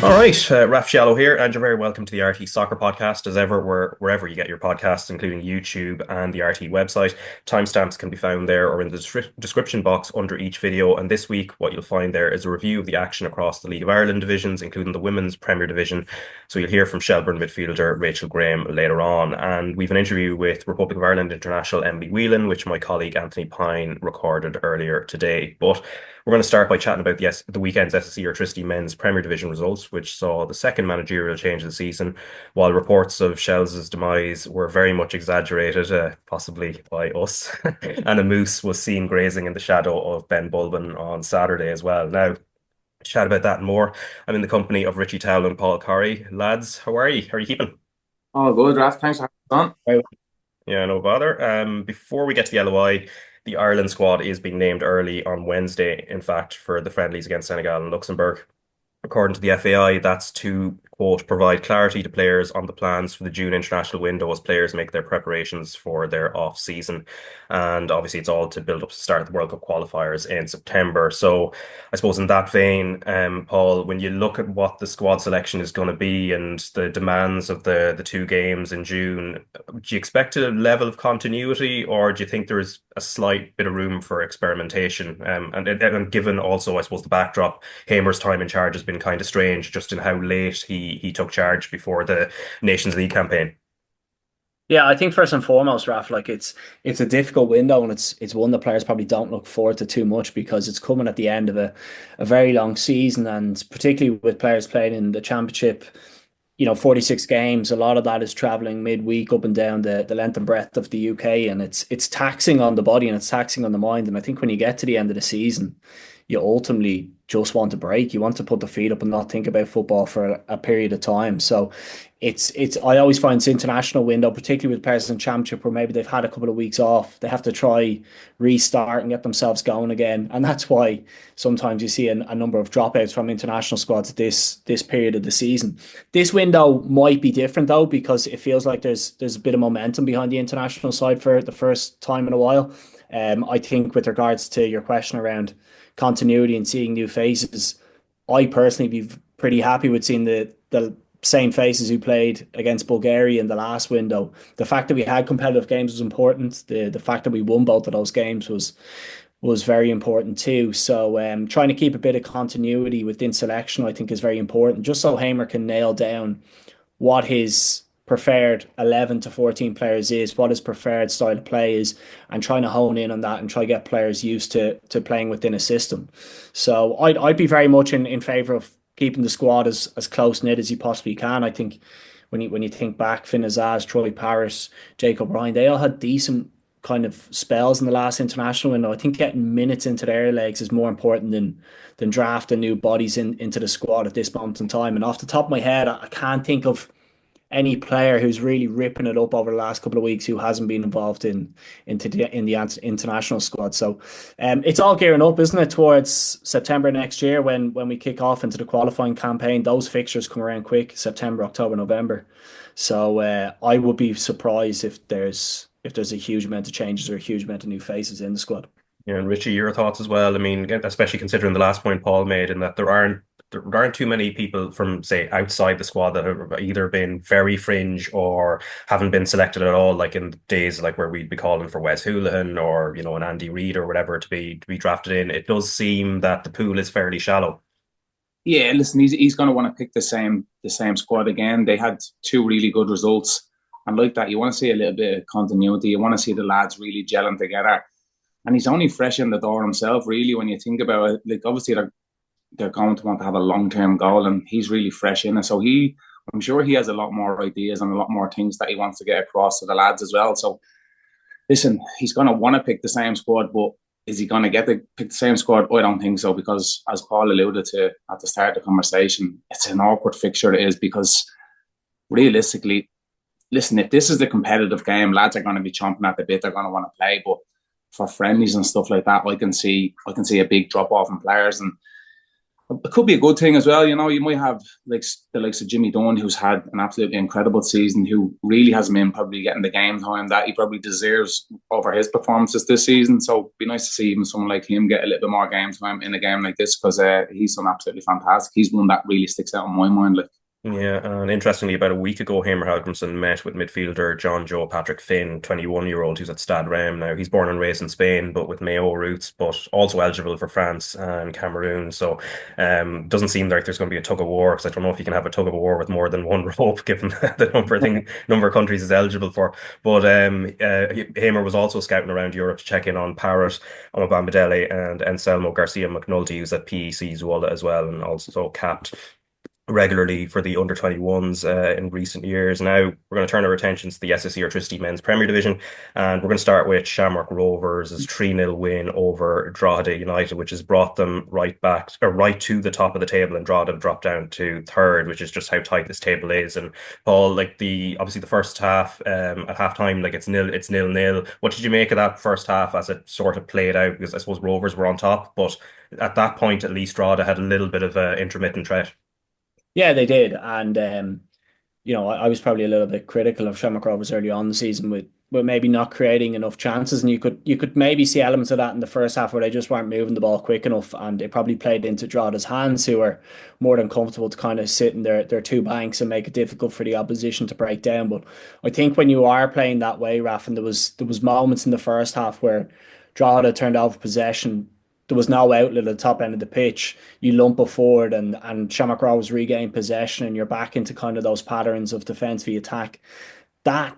All right, Raf Diallo here, and you're very welcome to the RTÉ Soccer Podcast, as ever, wherever you get your podcasts, including YouTube and the RTÉ website. Timestamps can be found there or in the description box under each video. And this week, what you'll find there is a review of the action across the League of Ireland divisions, including the Women's Premier Division. So you'll hear from Shelbourne midfielder Rachel Graham later on. And we've an interview with Republic of Ireland international Emily Whelan, which my colleague Anthony Pyne recorded earlier today. But we're going to start by chatting about the weekend's SSE Airtricity Men's Premier Division results, which saw the second managerial change of the season, while reports of Shels' demise were very much exaggerated, possibly by us. And a moose was seen grazing in the shadow of Ben Bulbin on Saturday as well. Now, to chat about that and more, I'm in the company of Richie Towell and Paul Corry. Lads, how are you? How are you keeping? Oh, good, Raf. Thanks for having us on. Very well. Yeah, no bother. Before we get to the LOI, the Ireland squad is being named early on Wednesday, in fact, for the friendlies against Senegal and Luxembourg. According to the FAI, that's to, quote, provide clarity to players on the plans for the June international window as players make their preparations for their off season. And obviously, it's all to build up to start the World Cup qualifiers in September. So, I suppose in that vein, Paul, when you look at what the squad selection is going to be and the demands of the two games in June, do you expect a level of continuity, or do you think there's a slight bit of room for experimentation? And given also, I suppose, the backdrop, Heimir's time in charge has been kind of strange, just in how late he took charge before the Nations League campaign. Yeah, I think first and foremost, Raf, like it's a difficult window, and it's one that players probably don't look forward to too much because it's coming at the end of a very long season, and particularly with players playing in the championship, 46 games, a lot of that is traveling midweek up and down the length and breadth of the UK, and it's taxing on the body and it's taxing on the mind. And I think when you get to the end of the season, you ultimately just want a break. You want to put the feet up and not think about football for a period of time. So it's I always find it's international window, particularly with players in championship where maybe they've had a couple of weeks off. They have to try restart and get themselves going again. And that's why sometimes you see a number of dropouts from international squads this period of the season. This window might be different though, because it feels like there's a bit of momentum behind the international side for the first time in a while. I think with regards to your question around continuity and seeing new faces, I personally be pretty happy with seeing the same faces who played against Bulgaria in the last window. The fact that we had competitive games was important. The fact that we won both of those games was very important too. So trying to keep a bit of continuity within selection, I think, is very important, just so Heimir can nail down what his preferred 11 to 14 players is, what his preferred style of play is, and trying to hone in on that and try to get players used to playing within a system. So I'd be very much in favour of keeping the squad as close knit as you possibly can. I think when you think back, Finn Azaz, Troy Parris, Jacob Ryan, they all had decent kind of spells in the last international window. I think getting minutes into their legs is more important than drafting new bodies into the squad at this moment in time. And off the top of my head, I can't think of any player who's really ripping it up over the last couple of weeks who hasn't been involved in the international squad. So it's all gearing up, isn't it, towards September next year when we kick off into the qualifying campaign. Those fixtures come around quick: September, October, November. So I would be surprised if there's a huge amount of changes or a huge amount of new faces in the squad. Yeah, and Richie, your thoughts as well. I mean, especially considering the last point Paul made, in that there aren't too many people from, say, outside the squad that have either been very fringe or haven't been selected at all, like in days like where we'd be calling for Wes Houlihan or an Andy Reid or whatever to be drafted in. It does seem that the pool is fairly shallow. Yeah, listen, he's going to want to pick the same squad again. They had two really good results, and like that, you want to see a little bit of continuity. You want to see the lads really gelling together. And he's only fresh in the door himself, really, when you think about it. Like, obviously, they're going to want to have a long-term goal, and he's really fresh in it. So I'm sure he has a lot more ideas and a lot more things that he wants to get across to the lads as well. So, listen, he's going to want to pick the same squad, but is he going to get to pick the same squad? I don't think so, because as Paul alluded to at the start of the conversation, it's an awkward fixture it is, because realistically, listen, if this is the competitive game, lads are going to be chomping at the bit. They're going to want to play, but for friendlies and stuff like that, I can see a big drop off in players. And It could be a good thing as well. You know, you might have like the likes of Jimmy Dunn, who's had an absolutely incredible season, who really hasn't been probably getting the game time that he probably deserves over his performances this season. So it'd be nice to see even someone like him get a little bit more game time in a game like this, because he's done absolutely fantastic. He's one that really sticks out in my mind. Like, Yeah, and interestingly, about a week ago, Heimir Hallgrimsson met with midfielder John Joe Patrick Finn, 21-year-old, who's at Stade Reims now. He's born and raised in Spain, but with Mayo roots, but also eligible for France and Cameroon. So, doesn't seem like there's going to be a tug of war, because I don't know if you can have a tug of war with more than one rope, given the number of countries is eligible for. But Heimir was also scouting around Europe to check in on Parrott, Omobamidele, and Anselmo Garcia McNulty, who's at PEC Zwolle as well, and also capped regularly for the under 21s in recent years. Now we're going to turn our attention to the SSE Airtricity Men's Premier Division, and we're going to start with Shamrock Rovers' 3-0 win over Drogheda United, which has brought them right to the top of the table, and Drogheda have dropped down to third, which is just how tight this table is. And Paul, like, obviously the first half at half time, like, it's 0-0. What did you make of that first half as it sort of played out? Because I suppose Rovers were on top, but at that point at least Drogheda had a little bit of an intermittent threat. Yeah, they did. And I was probably a little bit critical of Shamrock Rovers early on in the season with maybe not creating enough chances, and you could maybe see elements of that in the first half where they just weren't moving the ball quick enough, and it probably played into Drogheda's hands, who were more than comfortable to kind of sit in their two banks and make it difficult for the opposition to break down. But I think when you are playing that way, Raf, and there was moments in the first half where Drogheda turned over possession, there was no outlet at the top end of the pitch. You lump it forward, and Shamrock Rovers regain possession, and you're back into kind of those patterns of defence v attack. That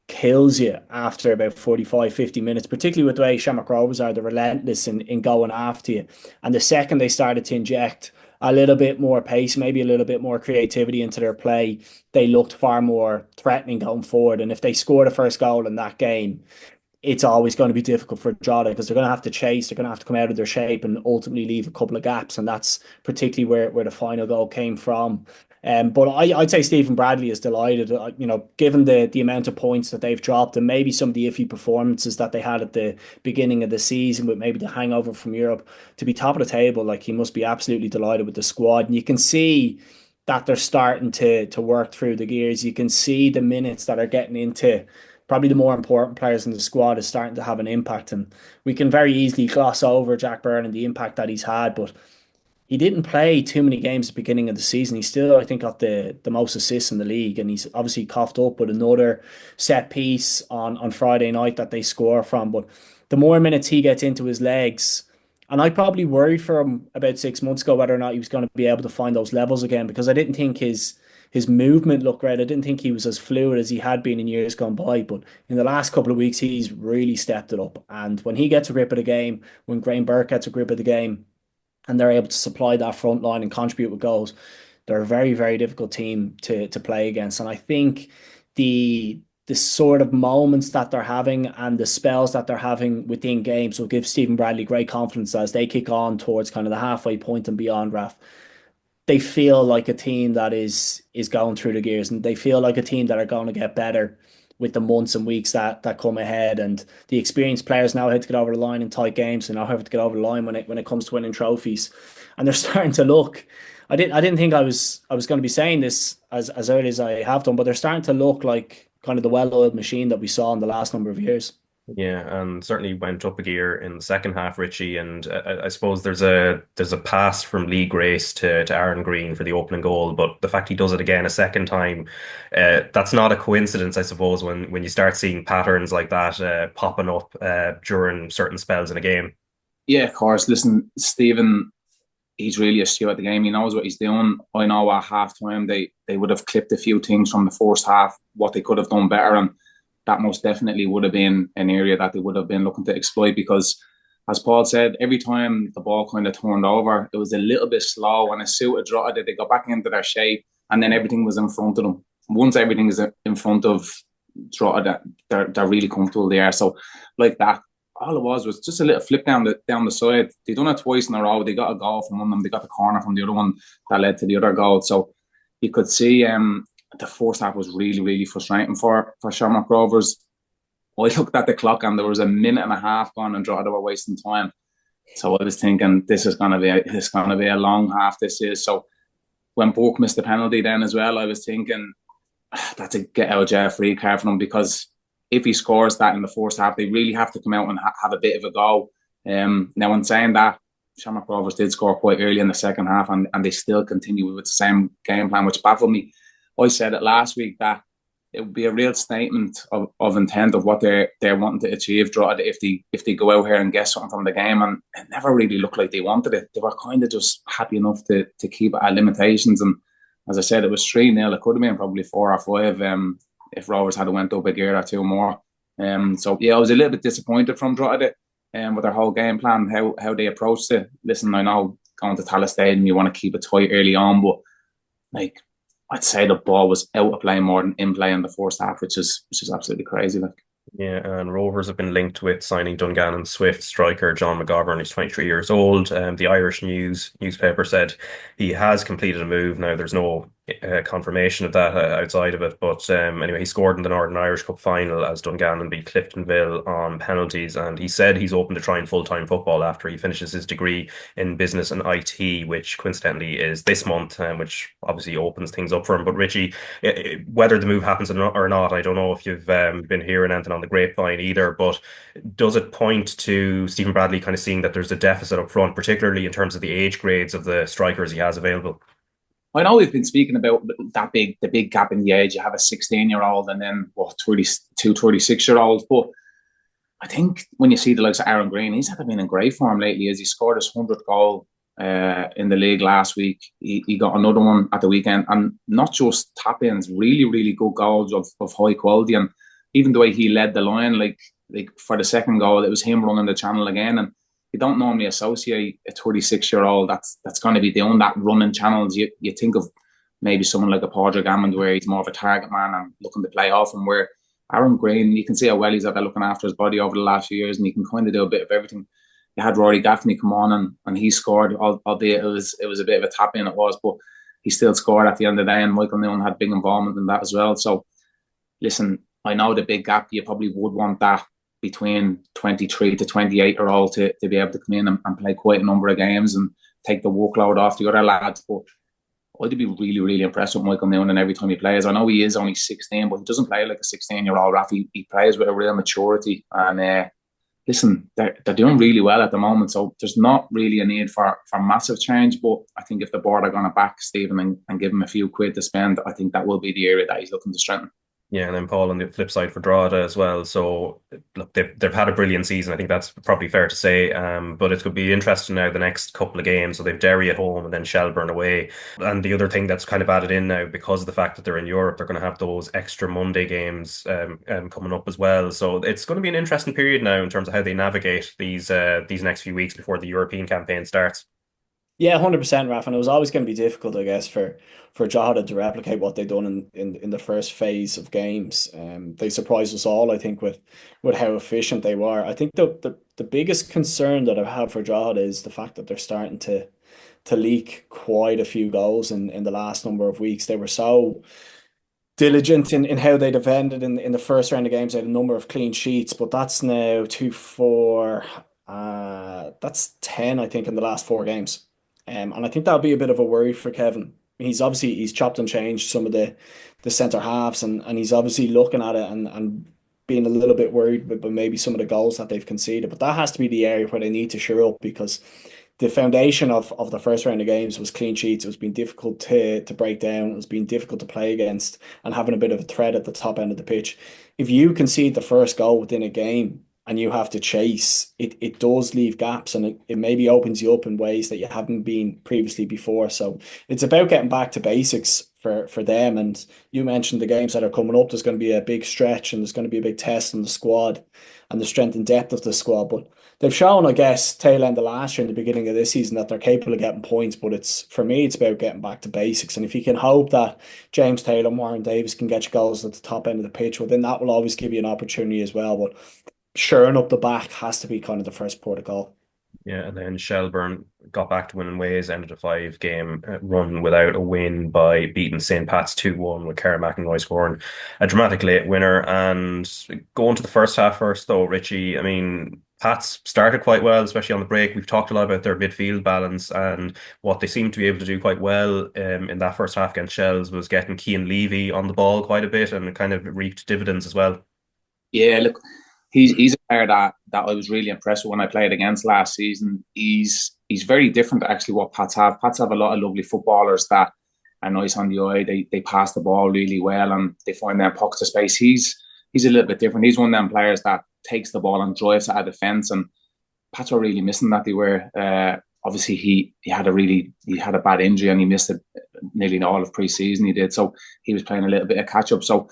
kills you after about 45, 50 minutes, particularly with the way Shamrock Rovers are. They're relentless in going after you. And the second they started to inject a little bit more pace, maybe a little bit more creativity into their play, they looked far more threatening going forward. And if they score the first goal in that game, it's always going to be difficult for Drogheda, because they're going to have to chase, they're going to have to come out of their shape and ultimately leave a couple of gaps. And that's particularly where the final goal came from. But I'd say Stephen Bradley is delighted, given the amount of points that they've dropped, and maybe some of the iffy performances that they had at the beginning of the season with maybe the hangover from Europe, to be top of the table. Like, he must be absolutely delighted with the squad. And you can see that they're starting to work through the gears. You can see the minutes that are getting into probably the more important players in the squad is starting to have an impact. And we can very easily gloss over Jack Byrne and the impact that he's had, but he didn't play too many games at the beginning of the season. He still, I think, got the most assists in the league, and he's obviously coughed up with another set piece on Friday night that they score from. But the more minutes he gets into his legs, and I probably worried for him about 6 months ago whether or not he was going to be able to find those levels again, because I didn't think his movement looked great. I didn't think he was as fluid as he had been in years gone by. But in the last couple of weeks, he's really stepped it up. And when he gets a grip of the game, when Graham Burke gets a grip of the game, and they're able to supply that front line and contribute with goals, they're a very, very difficult team to play against. And I think the sort of moments that they're having and the spells that they're having within games will give Stephen Bradley great confidence as they kick on towards kind of the halfway point and beyond, Raf. They feel like a team that is going through the gears, and they feel like a team that are going to get better with the months and weeks that come ahead. And the experienced players now have to get over the line in tight games, and now have to get over the line when it comes to winning trophies. And they're starting to look. I didn't think I was going to be saying this as early as I have done, but they're starting to look like kind of the well-oiled machine that we saw in the last number of years. Yeah, and certainly went up a gear in the second half, Richie. And I suppose there's a pass from Lee Grace to Aaron Green for the opening goal, but the fact he does it again a second time, that's not a coincidence, I suppose, when you start seeing patterns like that popping up during certain spells in a game. Yeah, of course. Listen, Stephen, he's really astute at the game. He knows what he's doing. I know at half time they would have clipped a few things from the first half, what they could have done better, and that most definitely would have been an area that they would have been looking to exploit, because, as Paul said, every time the ball kind of turned over, it was a little bit slow, and it suited Drogheda. They got back into their shape, and then everything was in front of them. Once everything is in front of Drogheda, they're really comfortable there. So, like that, all it was just a little flip down the side. They done it twice in a row. They got a goal from one of them. They got the corner from the other one that led to the other goal. So you could see the first half was really, really frustrating for Shamrock Rovers. I looked at the clock and there was a minute and a half gone, and Drogheda were wasting time. So I was thinking this is going to be a long half. This is so. When Burke missed the penalty, then as well, I was thinking that's a get out of jail free card for him, because if he scores that in the first half, they really have to come out and have a bit of a go. Now, in saying that, Shamrock Rovers did score quite early in the second half, and they still continue with the same game plan, which baffled me. I said it last week that it would be a real statement of intent of what they're wanting to achieve, if they go out here and get something from the game. And it never really looked like they wanted it. They were kind of just happy enough to keep it at limitations. And as I said, it was 3-0. It could have been probably 4 or 5 if Rovers had went up a gear or two more. So yeah, I was a little bit disappointed from Drogheda with their whole game plan, how they approached it. Listen, I know going to Tallaght Stadium, you want to keep it tight early on, but like, I'd say the ball was out of play more than in play in the first half, which is absolutely crazy. Like, Yeah, and Rovers have been linked with signing Dungannon Swift striker John McGovern. He's 23 years old. The Irish newspaper said he has completed a move. Now, there's no confirmation of that outside of it, but anyway, he scored in the Northern Irish Cup final as Dungannon beat Cliftonville on penalties, and he said he's open to trying full-time football after he finishes his degree in business and IT, which coincidentally is this month, which obviously opens things up for him. But Richie, whether the move happens or not, I don't know if you've been hearing anything on the grapevine either, but does it point to Stephen Bradley kind of seeing that there's a deficit up front, particularly in terms of the age grades of the strikers he has available? I know we've been speaking about the big gap in the age. You have a 16-year-old and then 32, 36-year-olds. But I think when you see the likes of Aaron Green, he's been in great form lately. As he scored his 100th goal in the league last week, he got another one at the weekend, and not just tap-ins, really, really good goals of high quality. And even the way he led the line, like for the second goal, it was him running the channel again. And you don't normally associate a 36-year-old that's going to be doing that running channels. You think of maybe someone like a Padraig Hammond, where he's more of a target man and looking to play off, and where Aaron Green, you can see how well he's at looking after his body over the last few years, and he can kind of do a bit of everything. You had Rory Gaffney come on and he scored, albeit it was a bit of a tap in, it was, but he still scored at the end of the day, and Michael Noon had big involvement in that as well. So listen, I know the big gap, you probably would want that between 23 to 28-year-old to be able to come in and play quite a number of games and take the workload off the other lads. But I'd be really, really impressed with Michael Noonan every time he plays. I know he is only 16, but he doesn't play like a 16-year-old Raf. He plays with a real maturity. And listen, they're doing really well at the moment, so there's not really a need for massive change. But I think if the board are going to back Stephen and give him a few quid to spend, I think that will be the area that he's looking to strengthen. Yeah, and then Paul on the flip side for Drogheda as well. So look, they've had a brilliant season. I think that's probably fair to say. But it could be interesting now the next couple of games. So they've Derry at home and then Shelbourne away. And the other thing that's kind of added in now, because of the fact that they're in Europe, they're going to have those extra Monday games coming up as well. So it's going to be an interesting period now in terms of how they navigate these next few weeks before the European campaign starts. Yeah, 100%, Raf. And it was always going to be difficult, I guess, for Drogheda to replicate what they've done in the first phase of games. They surprised us all, I think, with how efficient they were. I think the biggest concern that I have for Drogheda is the fact that they're starting to leak quite a few goals in the last number of weeks. They were so diligent in how they defended in the first round of games. They had a number of clean sheets, but that's now 2, 4, that's 10, I think, in the last 4 games. And I think that'll be a bit of a worry for Kevin. He's chopped and changed some of the centre halves, and he's obviously looking at it and being a little bit worried but maybe some of the goals that they've conceded. But that has to be the area where they need to shore up, because the foundation of the first round of games was clean sheets. It was being difficult to break down. It was being difficult to play against, and having a bit of a threat at the top end of the pitch. If you concede the first goal within a game and you have to chase, it does leave gaps, and it maybe opens you up in ways that you haven't been previously before. So it's about getting back to basics for them. And you mentioned the games that are coming up. There's going to be a big stretch, and there's going to be a big test on the squad and the strength and depth of the squad. But they've shown, I guess, tail end of last year and the beginning of this season, that they're capable of getting points. But for me, it's about getting back to basics. And if you can hope that James Taylor, Warren Davis can get you goals at the top end of the pitch, well, then that will always give you an opportunity as well. But shoring up the back has to be kind of the first port of call. Yeah, and then Shelbourne got back to winning ways, ended a 5-game run without a win by beating St. Pat's 2-1 with Cara McInroy scoring a dramatic late winner. And going to the first half first, though, Richie, I mean, Pats started quite well, especially on the break. We've talked a lot about their midfield balance, and what they seemed to be able to do quite well in that first half against Shells was getting Cian Levy on the ball quite a bit, and it kind of reaped dividends as well. Yeah, look, he's a player that I was really impressed with when I played against last season. He's very different to actually what Pats have. Pats have a lot of lovely footballers that are nice on the eye. They pass the ball really well and they find their pockets of space. He's a little bit different. He's one of them players that takes the ball and drives at a defence, and Pats were really missing that. They were obviously he had a bad injury and he missed it nearly all of pre-season. He did, so he was playing a little bit of catch up. So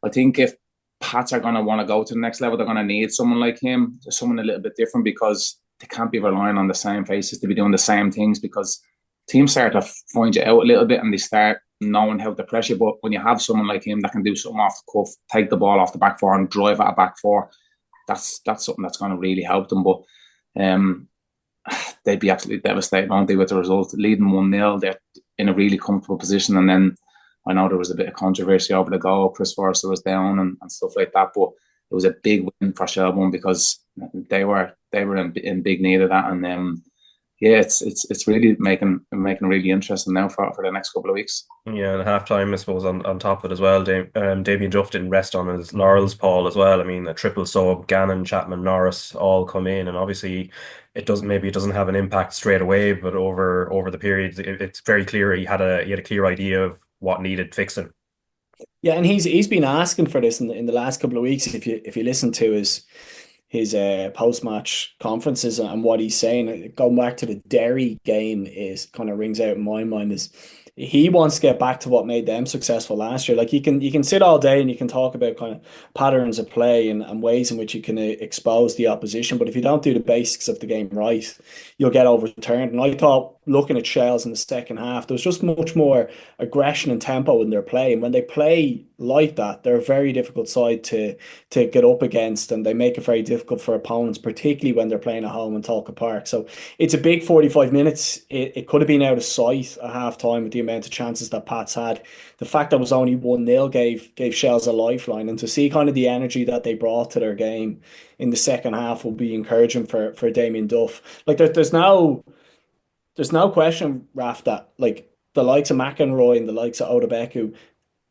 I think if Pats are going to want to go to the next level, they're going to need someone like him, someone a little bit different, because they can't be relying on the same faces to be doing the same things, because teams start to find you out a little bit and they start knowing how to pressure. But when you have someone like him that can do something off the cuff, take the ball off the back four and drive at a back four, that's something that's going to really help them. But they'd be absolutely devastated, won't they, with the result. Leading 1-0, they're in a really comfortable position. And then I know there was a bit of controversy over the goal. Chris Forrester was down and stuff like that. But it was a big win for Shelbourne because they were in big need of that. And yeah, it's really making really interesting now for the next couple of weeks. Yeah, and half time, I suppose, on top of it as well, Damien Duff didn't rest on his laurels, Paul, as well. I mean, a triple sub, Gannon, Chapman, Norris all come in, and obviously it doesn't have an impact straight away, but over the period, it's very clear he had a clear idea of what needed fixing. Yeah, and he's been asking for this in the last couple of weeks. If you listen to his post-match conferences and what he's saying, going back to the Derry game, is kind of rings out in my mind, is he wants to get back to what made them successful last year. Like you can sit all day and you can talk about kind of patterns of play and ways in which you can expose the opposition, but if you don't do the basics of the game right, you'll get overturned. And I thought, looking at Shells in the second half, there was just much more aggression and tempo in their play. And when they play like that, they're a very difficult side to get up against, and they make it very difficult for opponents, particularly when they're playing at home in Talca Park. So it's a big 45 minutes. It could have been out of sight at half time with the amount of chances that Pats had. The fact that it was only 1-0 gave Shells a lifeline, and to see kind of the energy that they brought to their game in the second half will be encouraging for Damien Duff. Like there's no question, Raf, that like the likes of McEnroy and the likes of Odebeku,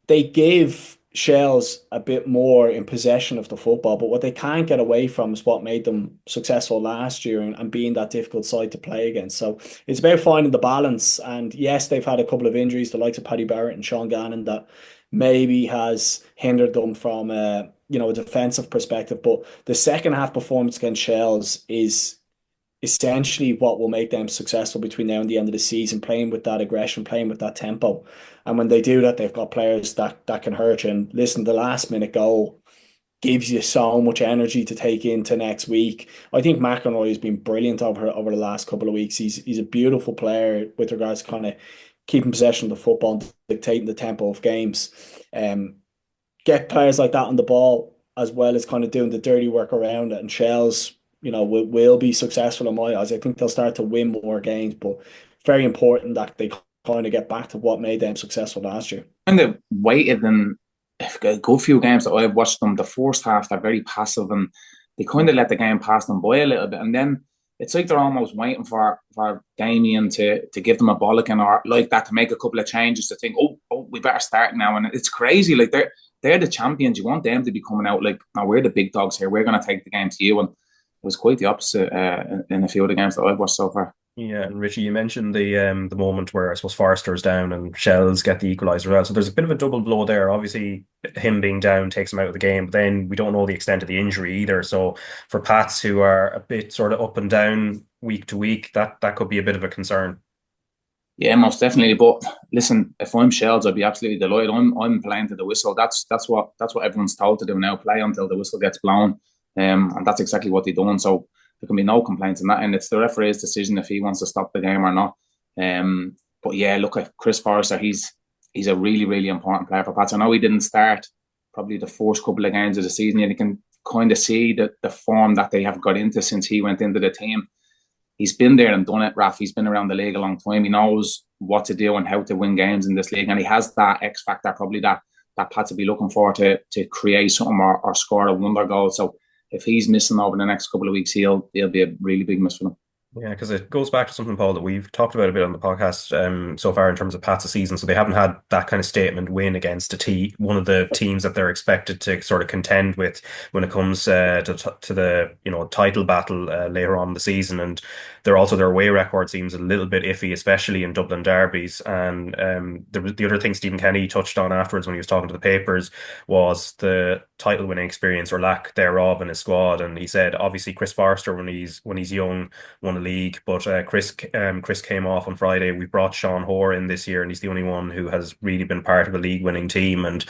they give Shells a bit more in possession of the football, but what they can't get away from is what made them successful last year and being that difficult side to play against. So it's about finding the balance. And yes, they've had a couple of injuries, the likes of Paddy Barrett and Sean Gannon, that maybe has hindered them from a defensive perspective. But the second half performance against Shells is essentially what will make them successful between now and the end of the season, playing with that aggression, playing with that tempo. And when they do that, they've got players that can hurt you. And listen, the last minute goal gives you so much energy to take into next week. I think McEnroy has been brilliant over the last couple of weeks. He's a beautiful player with regards to kind of keeping possession of the football and dictating the tempo of games. Get players like that on the ball, as well as kind of doing the dirty work around it, and Shells will be successful in my eyes. I think they'll start to win more games, but very important that they kind of get back to what made them successful last year. And they waited in a good few games that I've watched them. The first half, they're very passive and they kind of let the game pass them by a little bit. And then it's like they're almost waiting for Damien to give them a bollocking or like that, to make a couple of changes, to think, oh, we better start now. And it's crazy. Like they're the champions. You want them to be coming out like, no, we're the big dogs here. We're going to take the game to you. And it was quite the opposite in a few of the games that I've watched so far. Yeah, and Richie, you mentioned the moment where I suppose Forrester's down and Shells get the equaliser as well. So there's a bit of a double blow there. Obviously, him being down takes him out of the game, but then we don't know the extent of the injury either. So for Pats, who are a bit sort of up and down week to week, that could be a bit of a concern. Yeah, most definitely. But listen, if I'm Shells, I'd be absolutely delighted. I'm playing to the whistle. That's what everyone's told to do now. Play until the whistle gets blown. And that's exactly what they've done. So there can be no complaints in that. And it's the referee's decision if he wants to stop the game or not. But yeah, look at Chris Forrester. He's a really, really important player for Pats. I know he didn't start probably the first couple of games of the season, and you can kind of see the form that they have got into since he went into the team. He's been there and done it, Raf. He's been around the league a long time. He knows what to do and how to win games in this league. And he has that X factor probably that Pats will be looking for to create something or score a wonder goal. So if he's missing over the next couple of weeks, he'll be a really big miss for them. Yeah, because it goes back to something, Paul, that we've talked about a bit on the podcast so far in terms of Pat's season. So they haven't had that kind of statement win against one of the teams that they're expected to sort of contend with when it comes to the title battle later on in the season. And their away record seems a little bit iffy, especially in Dublin derbies. And the other thing Stephen Kenny touched on afterwards when he was talking to the papers was the title winning experience or lack thereof in his squad. And he said obviously Chris Forrester when he's young won a league, but Chris came off on Friday. We brought Sean Hoare in this year, and he's the only one who has really been part of a league winning team, and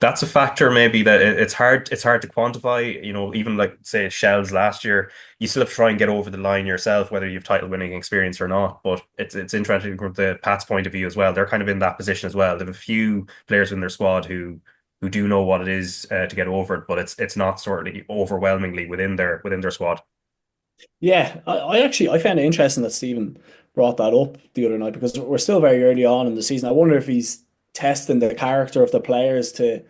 that's a factor maybe that it's hard to quantify. Even like say Shells last year, you still have to try and get over the line yourself, whether you've title winning experience or not. But it's interesting from the Pat's point of view as well. They're kind of in that position as well. They have a few players in their squad who do know what it is to get over it, but it's not sort of overwhelmingly within their squad. Yeah, I found it interesting that Stephen brought that up the other night because we're still very early on in the season. I wonder if he's testing the character of the players to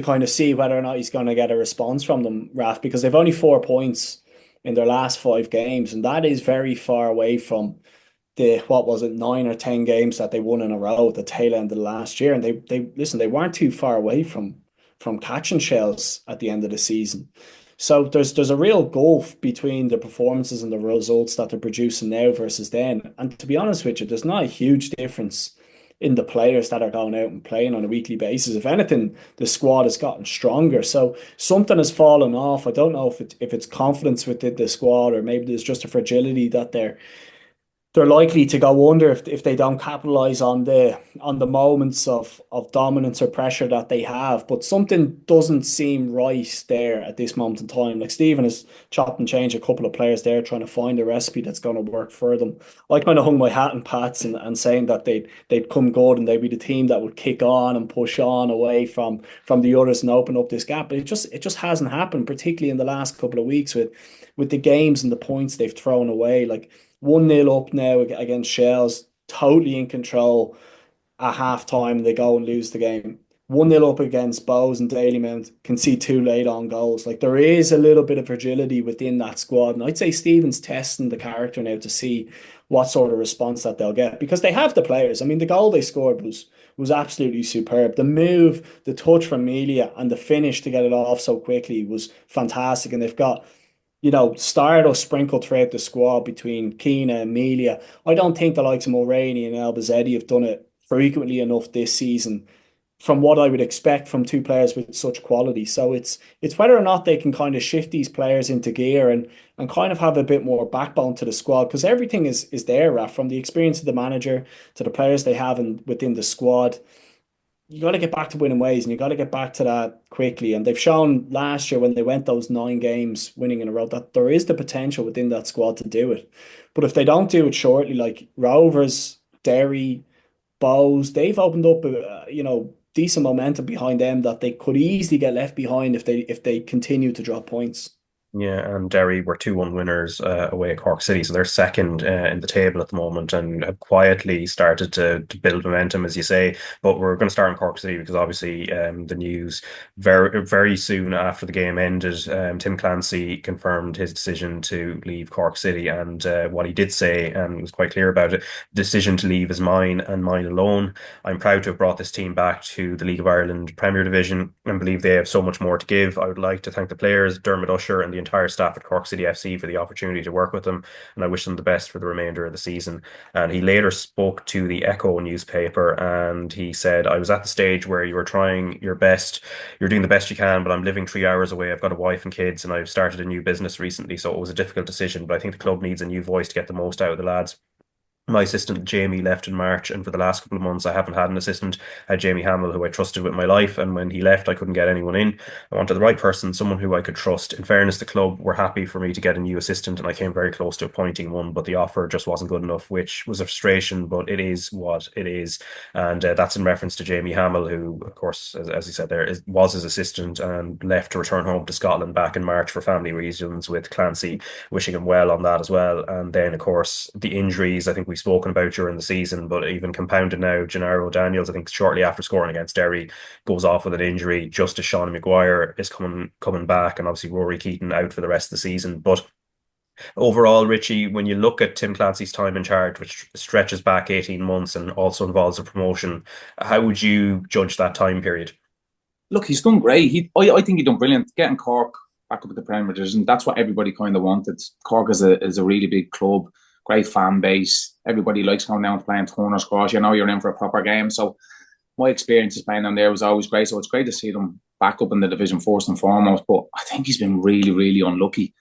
kind of see whether or not he's going to get a response from them, Raf, because they've only 4 points in their last 5 games, and that is very far away from the what was it 9 or 10 games that they won in a row at the tail end of the last year. And they weren't too far away from catching Shells at the end of the season. So there's a real gulf between the performances and the results that they're producing now versus then. And to be honest with you, there's not a huge difference in the players that are going out and playing on a weekly basis. If anything, the squad has gotten stronger. So something has fallen off. I don't know if it's confidence within the squad, or maybe there's just a fragility that they're likely to go under if they don't capitalize on the moments of dominance or pressure that they have. But something doesn't seem right there at this moment in time. Like Stephen has chopped and changed a couple of players there, trying to find a recipe that's going to work for them. I kind of hung my hat in Pats and saying that they'd come good and they'd be the team that would kick on and push on away from the others and open up this gap. But it just hasn't happened, particularly in the last couple of weeks with the games and the points they've thrown away. Like 1-0 up now against Shells, totally in control at half time. They go and lose the game. 1-0 up against Bows and Dalymount, can see 2 late on goals. Like there is a little bit of fragility within that squad. And I'd say Stephen's testing the character now to see what sort of response that they'll get, because they have the players. I mean, the goal they scored was absolutely superb. The move, the touch from Amelia and the finish to get it off so quickly was fantastic. And they've got stardust sprinkled throughout the squad between Keena and Amelia. I don't think the likes of Mulroney and Albazzetti have done it frequently enough this season, from what I would expect from two players with such quality. So it's whether or not they can kind of shift these players into gear and kind of have a bit more backbone to the squad, because everything is there, Raf, from the experience of the manager to the players they have within the squad. You got to get back to winning ways, and you got to get back to that quickly. And they've shown last year when they went those 9 games winning in a row that there is the potential within that squad to do it. But if they don't do it shortly, like Rovers, Derry, Bows, they've opened up decent momentum behind them that they could easily get left behind if they continue to drop points. Yeah, and Derry were 2-1 winners away at Cork City, so they're second in the table at the moment and have quietly started to build momentum, as you say. But we're going to start in Cork City because obviously the news very very soon after the game ended, Tim Clancy confirmed his decision to leave Cork City, and what he did say and was quite clear about it: decision to leave is mine and mine alone. I'm proud to have brought this team back to the League of Ireland Premier Division and believe they have so much more to give. I would like to thank the players, Dermot Usher, and the entire staff at Cork City FC for the opportunity to work with them, and I wish them the best for the remainder of the season. And he later spoke to the Echo newspaper and he said, I was at the stage where you were trying your best, you're doing the best you can, but I'm living 3 hours away. I've got a wife and kids and I've started a new business recently, so it was a difficult decision, but I think the club needs a new voice to get the most out of the lads. My assistant Jamie left in March, and for the last couple of months I haven't had an assistant. I had Jamie Hamill, who I trusted with my life, and when he left I couldn't get anyone in. I wanted the right person, someone who I could trust. In fairness, the club were happy for me to get a new assistant, and I came very close to appointing one, but the offer just wasn't good enough, which was a frustration, but it is what it is. And that's in reference to Jamie Hamill, who of course, as he said there, was his assistant and left to return home to Scotland back in March for family reasons, with Clancy wishing him well on that as well. And then of course the injuries, I think we spoken about during the season, but even compounded now, Gennaro Daniels, I think shortly after scoring against Derry, goes off with an injury, just as Sean Maguire is coming back, and obviously Rory Keaton out for the rest of the season. But overall, Richie, when you look at Tim Clancy's time in charge, which stretches back 18 months and also involves a promotion, how would you judge that time period? Look, he's done great. I think he's done brilliant. Getting Cork back up at the Premier Division, that's what everybody kind of wanted. Cork is a really big club, great fan base. Everybody likes going down to playing Turner's Cross. You know you're in for a proper game. So my experience playing down there was always great. So it's great to see them back up in the division first and foremost. But I think he's been really, really unlucky.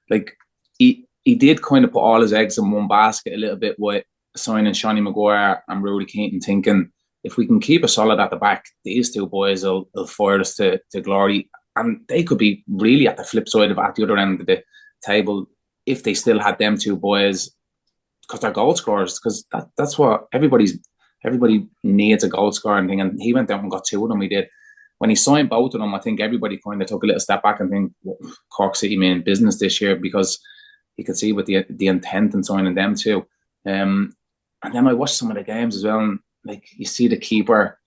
Like, he did kind of put all his eggs in one basket a little bit with signing Seanie Maguire and Rory Keaton, thinking if we can keep it solid at the back, these two boys will fire us to glory. And they could be really at the flip side of at the other end of the table if they still had them two boys, because they're goal scorers. Because that's what everybody needs, a goal scoring thing. And he went out and got two of them. He did. When he signed both of them, I think everybody kind of took a little step back and think, well, Cork City mean business this year, because you could see with the intent in signing them too. And then I watched some of the games as well, and like, you see the keeper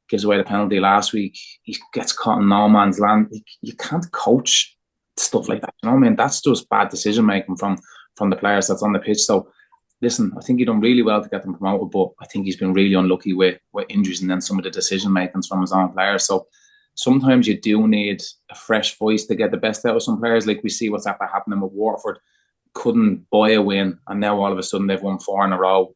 gives away the penalty last week. He gets caught in no man's land. Like, you can't coach stuff like that. You know what I mean? That's just bad decision making from the players that's on the pitch. So listen, I think he done really well to get them promoted, but I think he's been really unlucky with injuries and then some of the decision makings from his own players. So sometimes you do need a fresh voice to get the best out of some players. Like we see what's happening with Waterford. Couldn't buy a win, and now all of a sudden they've won 4 in a row.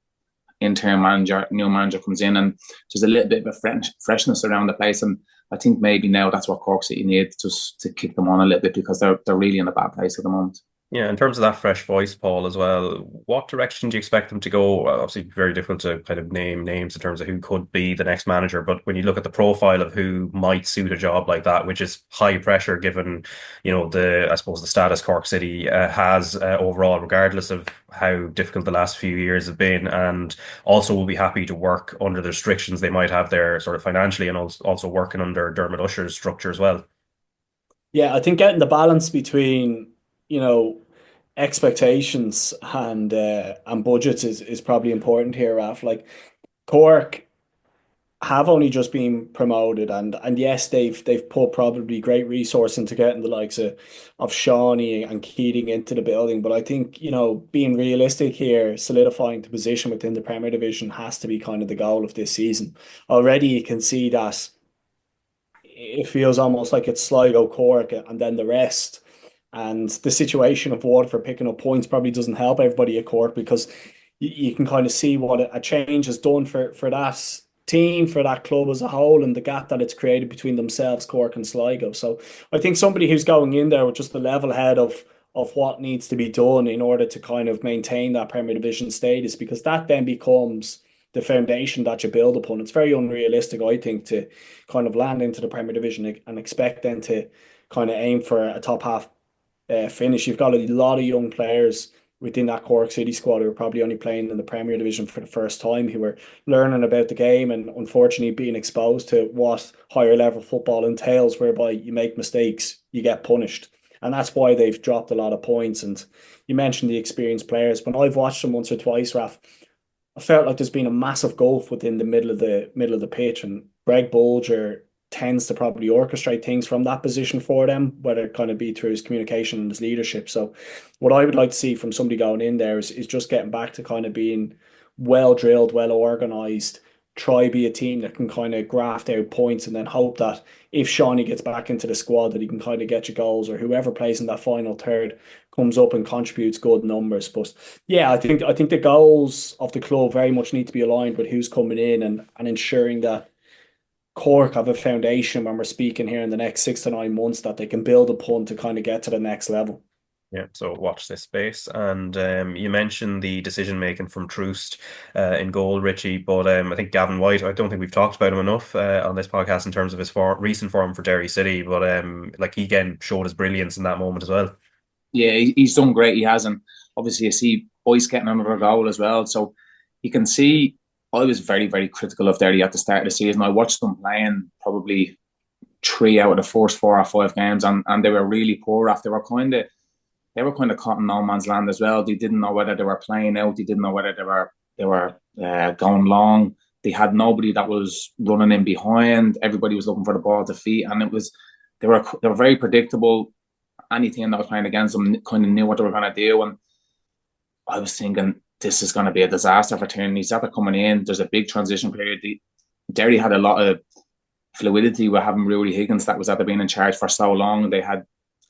Interim manager, new manager comes in, and there's a little bit of a freshness around the place. And I think maybe now that's what Cork City need, just to kick them on a little bit, because they're really in a bad place at the moment. Yeah, in terms of that fresh voice, Paul, as well, what direction do you expect them to go? Obviously, very difficult to kind of name names in terms of who could be the next manager, but when you look at the profile of who might suit a job like that, which is high pressure, given, I suppose the status Cork City has overall, regardless of how difficult the last few years have been, and also will be happy to work under the restrictions they might have there, sort of financially, and also working under Dermot Usher's structure as well. Yeah, I think getting the balance between, expectations and budgets is probably important here, Raf. Like, Cork have only just been promoted, and yes, they've put probably great resource into getting the likes of Shawnee and Keating into the building. But I think, being realistic here, solidifying the position within the Premier Division has to be kind of the goal of this season. Already you can see that it feels almost like it's Sligo, Cork, and then the rest. And the situation of Waterford picking up points probably doesn't help everybody at Cork, because you can kind of see what a change has done for that team, for that club as a whole, and the gap that it's created between themselves, Cork and Sligo. So I think somebody who's going in there with just the level head of what needs to be done in order to kind of maintain that Premier Division status, because that then becomes the foundation that you build upon. It's very unrealistic, I think, to kind of land into the Premier Division and expect them to kind of aim for a top half finish. You've got a lot of young players within that Cork City squad who are probably only playing in the Premier Division for the first time, who are learning about the game and unfortunately being exposed to what higher level football entails, whereby you make mistakes, you get punished. And that's why they've dropped a lot of points. And you mentioned the experienced players. When I've watched them once or twice, Raf, I felt like there's been a massive gulf within the middle of the pitch, and Greg Bolger tends to probably orchestrate things from that position for them, whether it kind of be through his communication and his leadership. So what I would like to see from somebody going in there is just getting back to kind of being well drilled, well organised, try be a team that can kind of graft out points, and then hope that if Shawnee gets back into the squad that he can kind of get you goals, or whoever plays in that final third comes up and contributes good numbers. But yeah, I think the goals of the club very much need to be aligned with who's coming in, and ensuring that Cork have a foundation when we're speaking here in the next 6 to 9 months that they can build upon to kind of get to the next level. Yeah, so watch this space. And you mentioned the decision making from Troost in goal, Richie, but I think Gavin White, I don't think we've talked about him enough on this podcast in terms of his recent form for Derry City, but he again showed his brilliance in that moment as well. Yeah, he's done great. He has, and obviously you see Boyce getting another goal as well, so you can see. I was very, very critical of Derry at the start of the season. I watched them playing probably 3 out of the first 4 or 5 games, and they were really poor. After they were kind of caught in no man's land as well. They didn't know whether they were playing out. They didn't know whether they were They were going long. They had nobody that was running in behind. Everybody was looking for the ball to feet, and they were very predictable. Any team that was playing against them kind of knew what they were going to do, and I was thinking this is going to be a disaster for Tierney's after coming in. There's a big transition period. Derry had a lot of fluidity with having Rudy Higgins that was after being in charge for so long. They had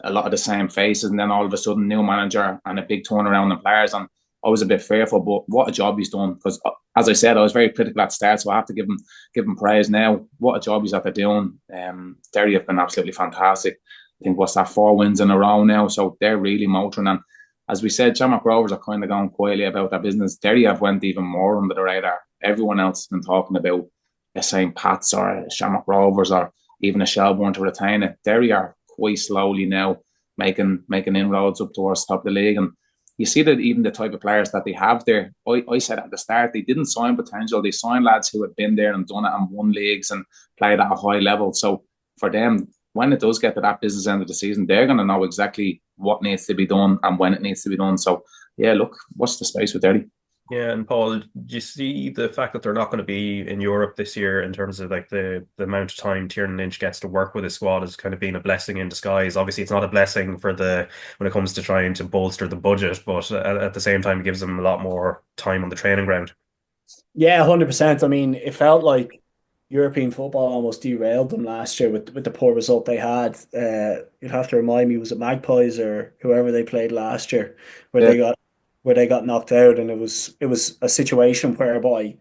a lot of the same faces, and then all of a sudden, new manager and a big turnaround in players. And I was a bit fearful, but what a job he's done. Because as I said, I was very critical at the start, so I have to give him praise now. What a job he's after doing. Derry have been absolutely fantastic. I think what's that, 4 wins in a row now, so they're really motoring. And as we said, Shamrock Rovers are kind of going quietly about their business. Derry have went even more under the radar. Everyone else has been talking about a St. Pat's or a Shamrock Rovers or even a Shelbourne to retain it. Derry are quite slowly now making inroads up towards the top of the league. And you see that even the type of players that they have there, I said at the start, they didn't sign potential. They signed lads who had been there and done it and won leagues and played at a high level. So for them, when it does get to that business end of the season, they're going to know exactly what needs to be done and when it needs to be done. So, yeah, look, what's the space with Derry? Yeah, and Paul, do you see the fact that they're not going to be in Europe this year in terms of like the amount of time Tiernan Lynch gets to work with his squad as kind of being a blessing in disguise? Obviously, it's not a blessing for when it comes to trying to bolster the budget, but at the same time, it gives them a lot more time on the training ground. Yeah, 100%. I mean, it felt like European football almost derailed them last year with the poor result they had. You'd have to remind me, was it Magpies or whoever they played last year, where Yeah. they got knocked out, and it was a situation whereby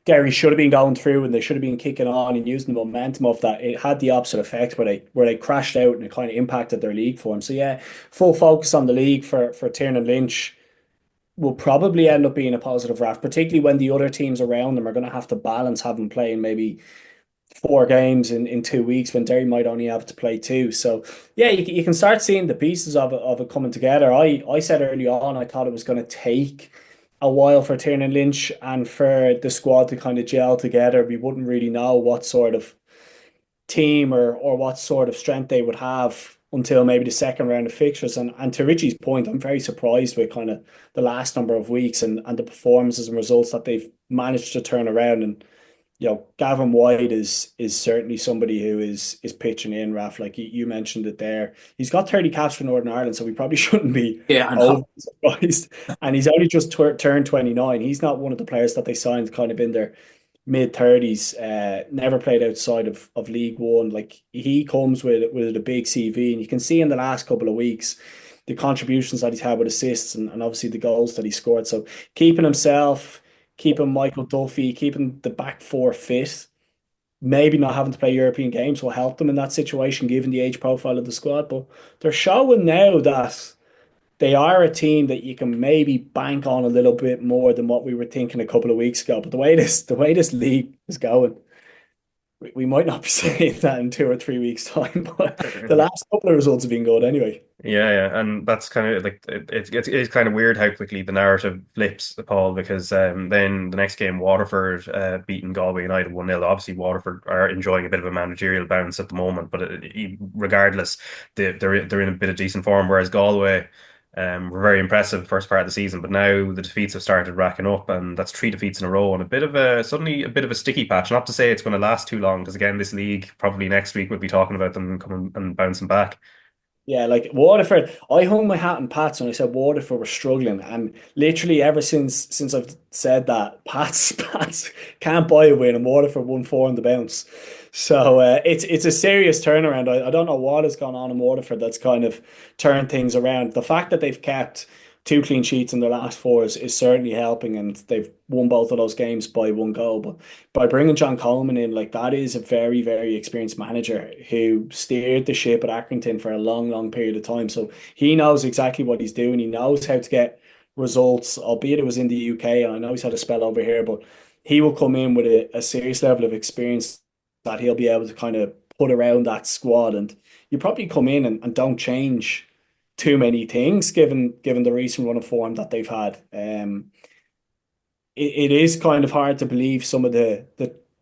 Derry should have been going through and they should have been kicking on and using the momentum of that. It had the opposite effect where they crashed out and it kind of impacted their league form. So yeah, full focus on the league for Tiernan Lynch will probably end up being a positive, Raf, particularly when the other teams around them are going to have to balance having playing maybe 4 games in 2 weeks when Derry might only have to play two. So yeah, you can start seeing the pieces of it coming together. I said early on I thought it was going to take a while for Tiernan Lynch and for the squad to kind of gel together. We wouldn't really know what sort of team or what sort of strength they would have until maybe the second round of fixtures. And to Richie's point, I'm very surprised with kind of the last number of weeks and the performances and results that they've managed to turn around. And Gavin White is certainly somebody who is pitching in, Raf. Like you mentioned it there. He's got 30 caps for Northern Ireland, so we probably shouldn't be Yeah, I over know. surprised. And he's only just turned 29. He's not one of the players that they signed kind of in their mid 30s, never played outside of League One. Like he comes with a big CV, and you can see in the last couple of weeks the contributions that he's had with assists and obviously the goals that he scored. So keeping himself, keeping Michael Duffy, keeping the back four fit, maybe not having to play European games will help them in that situation given the age profile of the squad. But they're showing now that they are a team that you can maybe bank on a little bit more than what we were thinking a couple of weeks ago. But the way this league is going, we might not be saying that in 2 or 3 weeks' time. But the last couple of results have been good anyway. Yeah, yeah, and that's kind of like it's kind of weird how quickly the narrative flips, Paul, because then the next game, Waterford beating Galway United 1-0. Obviously, Waterford are enjoying a bit of a managerial bounce at the moment, but regardless, they're in a bit of decent form. Whereas Galway were very impressive first part of the season, but now the defeats have started racking up, and that's 3 defeats in a row, and suddenly a bit of a sticky patch. Not to say it's going to last too long, because again, this league probably next week we'll be talking about them coming and bouncing back. Yeah, like Waterford, I hung my hat on Pats and I said Waterford were struggling, and literally ever since I've said that, Pats can't buy a win, and Waterford won four on the bounce. So it's a serious turnaround. I don't know what has gone on in Waterford that's kind of turned things around. The fact that they've kept 2 clean sheets in their last four is certainly helping, and they've won both of those games by 1 goal. But by bringing John Coleman in, like that is a very, very experienced manager who steered the ship at Accrington for a long, long period of time. So he knows exactly what he's doing. He knows how to get results, albeit it was in the UK. And I know he's had a spell over here, but he will come in with a serious level of experience that he'll be able to kind of put around that squad. And you probably come in and don't change too many things given the recent run of form that they've had. It is kind of hard to believe some of the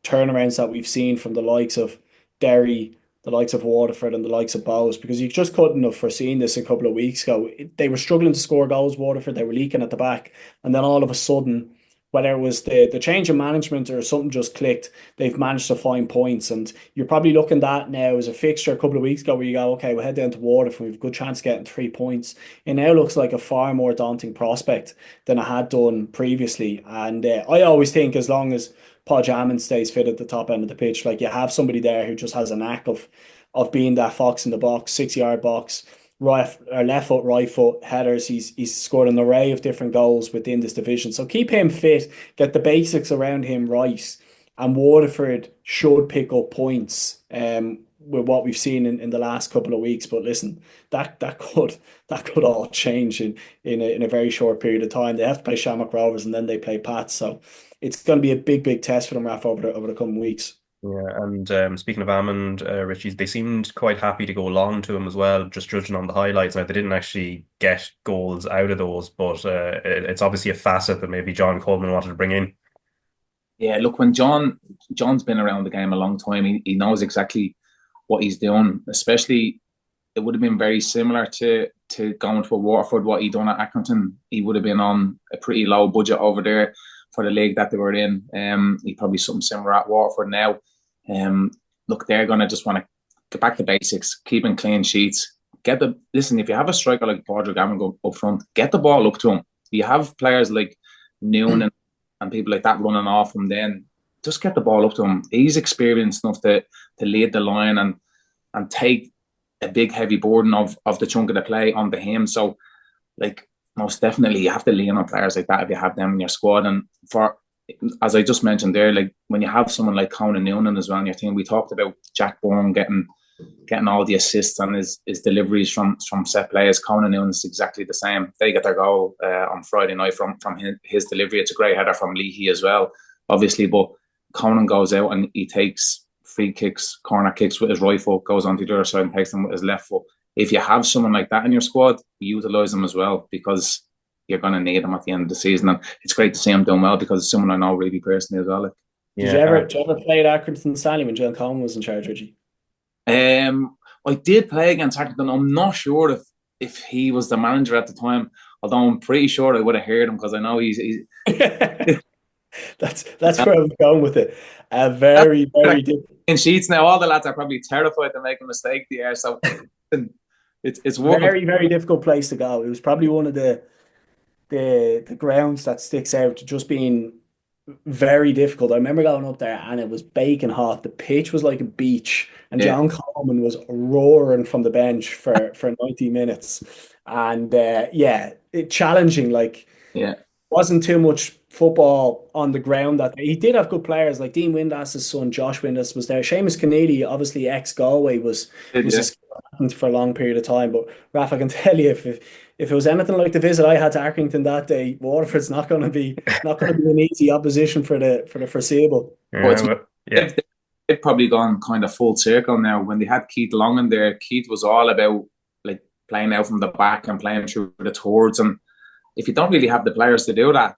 turnarounds that we've seen from the likes of Derry, the likes of Waterford, and the likes of Bows, because you just couldn't have foreseen this a couple of weeks ago. They were struggling to score goals, Waterford, they were leaking at the back, and then all of a sudden whether it was the change of management or something just clicked, they've managed to find points. And you're probably looking at that now as a fixture a couple of weeks ago where you go, okay, we'll head down to Waterford, we've a good chance of getting 3 points. It now looks like a far more daunting prospect than it had done previously. And I always think as long as Paul Hammond stays fit at the top end of the pitch, like you have somebody there who just has a knack of being that fox in the box, 6 yard box, right or left foot, right foot headers. He's scored an array of different goals within this division. So keep him fit, get the basics around him right, and Waterford should pick up points. With what we've seen in the last couple of weeks. But listen, that could all change in a very short period of time. They have to play Shamrock Rovers and then they play Pats. So it's going to be a big test for them, Raf, over the coming weeks. Yeah, and speaking of Hammond, Richie, they seemed quite happy to go long to him as well, just judging on the highlights. Now, they didn't actually get goals out of those, but it's obviously a facet that maybe John Coleman wanted to bring in. Yeah, look, when John's been around the game a long time, he knows exactly what he's doing. Especially, it would have been very similar to going to a Waterford, what he done at Accrington. He would have been on a pretty low budget over there for the league that they were in. He probably something similar at Waterford now. Look, they're going to just want to get back to basics, keeping clean sheets. Listen, if you have a striker like Padraig Gammon go up front, get the ball up to him. You have players like Noon and people like that running off him, then just get the ball up to him. He's experienced enough to lead the line and take a big heavy burden of the chunk of the play onto him. So, like, most definitely you have to lean on players like that if you have them in your squad. And for, as I just mentioned there, like when you have someone like Conan Noonan as well in your team, we talked about Jack Bourne getting all the assists and his deliveries from set plays. Conan Noonan is exactly the same. They get their goal on Friday night from his delivery. It's a great header from Leahy as well, obviously, but Conan goes out and he takes free kicks, corner kicks with his right foot, goes onto the other side and takes them with his left foot. If you have someone like that in your squad, utilise them as well, because you're going to need them at the end of the season. And it's great to see him doing well because it's someone I know really personally as well. Like. Did you ever play at Accrington Stanley when John Coleman was in charge, Richie? I did play against Accrington. I'm not sure if he was the manager at the time, although I'm pretty sure I would have heard him because I know he's That's where I'm going with it. Very different. In sheets now, all the lads are probably terrified to make a mistake there. So it's very difficult place to go. It was probably one of the grounds that sticks out, just being very difficult. I remember going up there and it was baking hot. The pitch was like a beach, and John Coleman was roaring from the bench for 90 minutes. And challenging. Like, wasn't too much football on the ground. That he did have good players like Dean Windas's son Josh Windass was there. Seamus Keneally, obviously ex Galway, was for a long period of time. But Raf, I can tell you, if it was anything like the visit I had to Accrington that day, Waterford's not going to be an easy opposition for the foreseeable. They've probably gone kind of full circle now. When they had Keith Long in there, Keith was all about like playing out from the back and playing through the towards. And if you don't really have the players to do that,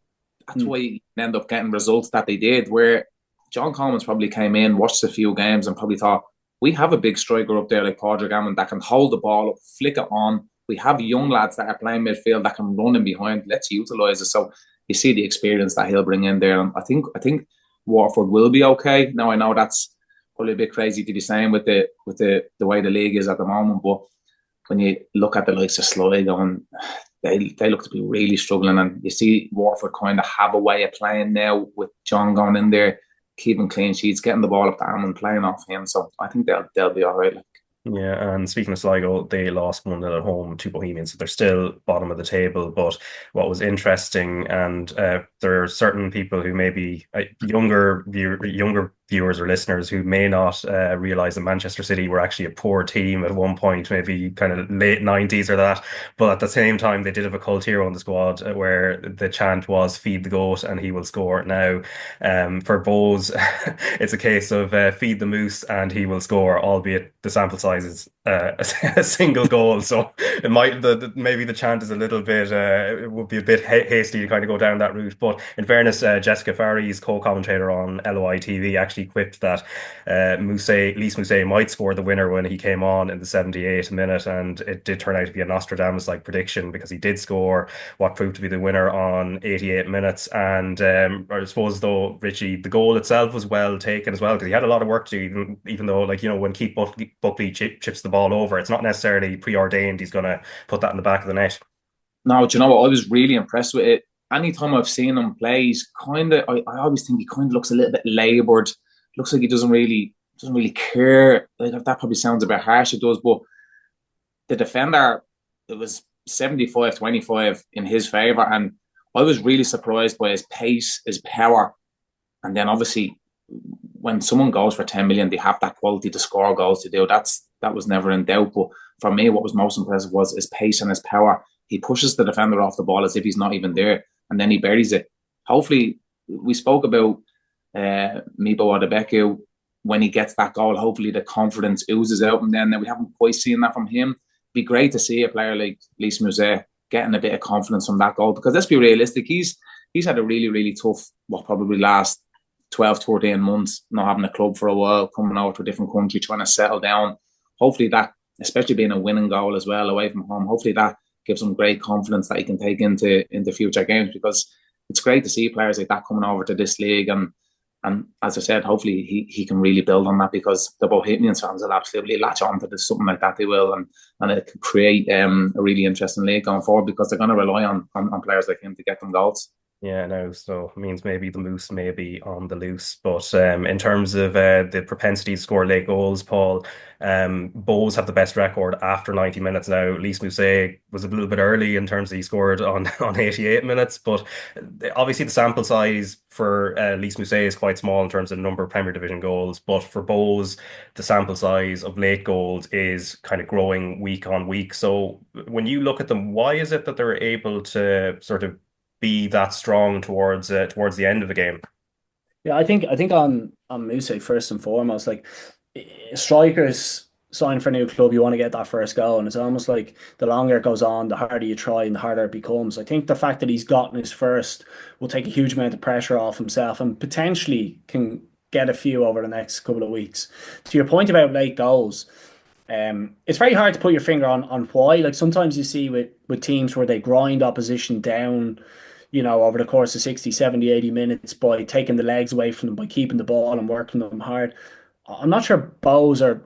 that's why you end up getting results that they did. Where John Coleman's probably came in, watched a few games, and probably thought, we have a big striker up there like Padraig Gammon that can hold the ball up, flick it on. We have young lads that are playing midfield that can run in behind. Let's utilise it. So you see the experience that he'll bring in there. And I think Waterford will be okay. Now I know that's probably a bit crazy to be saying with the way the league is at the moment, but when you look at the likes of Sligo, they look to be really struggling, and you see Waterford kind of have a way of playing now with John going in there, keeping clean sheets, getting the ball up to him and playing off him. So I think they'll be all right. Yeah, and speaking of Sligo, they lost 1-0 at home to Bohemians, so they're still bottom of the table. But what was interesting, and there are certain people who may be younger viewers or listeners who may not realise that Manchester City were actually a poor team at one point, maybe kind of late 90s or that. But at the same time, they did have a cult hero in the squad where the chant was "Feed the goat and he will score." Now, for Bowes, it's a case of feed the moose and he will score, albeit the sample size is a single goal. So it might maybe the chant is a little bit it would be a bit hasty to kind of go down that route. But in fairness, Jessica Farry's co-commentator on LOI TV actually actually quipped that Lys Mousset might score the winner when he came on in the 78th minute, and it did turn out to be a Nostradamus-like prediction because he did score what proved to be the winner on 88 minutes. And I suppose though, Richie, the goal itself was well taken as well because he had a lot of work to do, even though, like, you know, when Keith Buckley chips the ball over, it's not necessarily preordained he's going to put that in the back of the net. No, do you know what? I was really impressed with it. Anytime I've seen him play, he's I always think he kind of looks a little bit laboured. Looks like he doesn't really care. Like, that probably sounds a bit harsh, it does, but the defender, it was 75-25 in his favour. And I was really surprised by his pace, his power. And then obviously, when someone goes for 10 million, they have that quality to score goals to do. That was never in doubt. But for me, what was most impressive was his pace and his power. He pushes the defender off the ball as if he's not even there, and then he buries it. Hopefully, we spoke about Mibo Adebeku. When he gets that goal, hopefully the confidence oozes out, and then we haven't quite seen that from him. It'd be great to see a player like Lys Mousset getting a bit of confidence from that goal, because let's be realistic, he's had a really, really tough, probably last 12, 14 months, not having a club for a while, coming out to a different country, trying to settle down. Hopefully that, especially being a winning goal as well away from home, hopefully that gives him great confidence that he can take into future games, because it's great to see players like that coming over to this league. And as I said, hopefully he can really build on that, because the Bohemians fans will absolutely latch on to this, something like that. They will, and it can create a really interesting league going forward, because they're going to rely on players like him to get them goals. Yeah, no, so it means maybe the Moose may be on the loose. But in terms of the propensity to score late goals, Paul, Bows have the best record after 90 minutes now. Lys Mousset was a little bit early in terms of he scored on 88 minutes. But obviously the sample size for Lys Mousset is quite small in terms of the number of Premier Division goals. But for Bows, the sample size of late goals is kind of growing week on week. So when you look at them, why is it that they're able to sort of be that strong towards the end of the game? Yeah, I think on Mousset first and foremost, like, strikers sign for a new club, you want to get that first goal, and it's almost like the longer it goes on, the harder you try and the harder it becomes. I think the fact that he's gotten his first will take a huge amount of pressure off himself and potentially can get a few over the next couple of weeks. To your point about late goals, it's very hard to put your finger on why. Like, sometimes you see with teams where they grind opposition down, over the course of 60, 70, 80 minutes by taking the legs away from them, by keeping the ball and working them hard. I'm not sure Bows are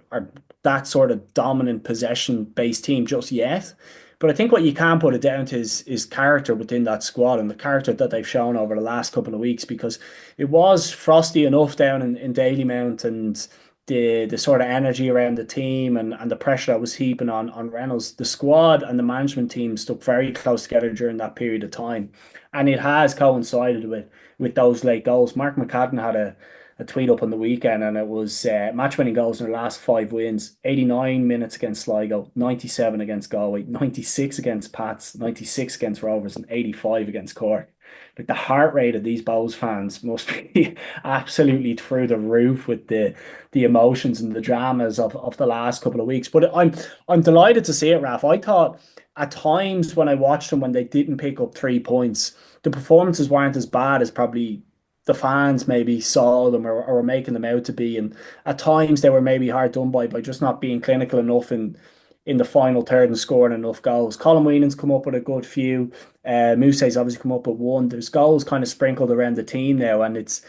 that sort of dominant possession-based team just yet. But I think what you can put it down to is character within that squad, and the character that they've shown over the last couple of weeks, because it was frosty enough down in Dalymount, and the sort of energy around the team and the pressure that was heaping on Reynolds. The squad and the management team stuck very close together during that period of time. And it has coincided with those late goals. Mark McCadden had a tweet up on the weekend, and it was match-winning goals in their last 5 wins: 89 minutes against Sligo, 97 against Galway, 96 against Pats, 96 against Rovers, and 85 against Cork. Like, the heart rate of these Bows fans must be absolutely through the roof with the emotions and the dramas of the last couple of weeks. But I'm delighted to see it, Raf. I thought at times when I watched them, when they didn't pick up 3 points, the performances weren't as bad as probably the fans maybe saw them or were making them out to be. And at times they were maybe hard done by just not being clinical enough in the final third and scoring enough goals. Colin Whelan's come up with a good few. Mousset's obviously come up with one. There's goals kind of sprinkled around the team now, and it's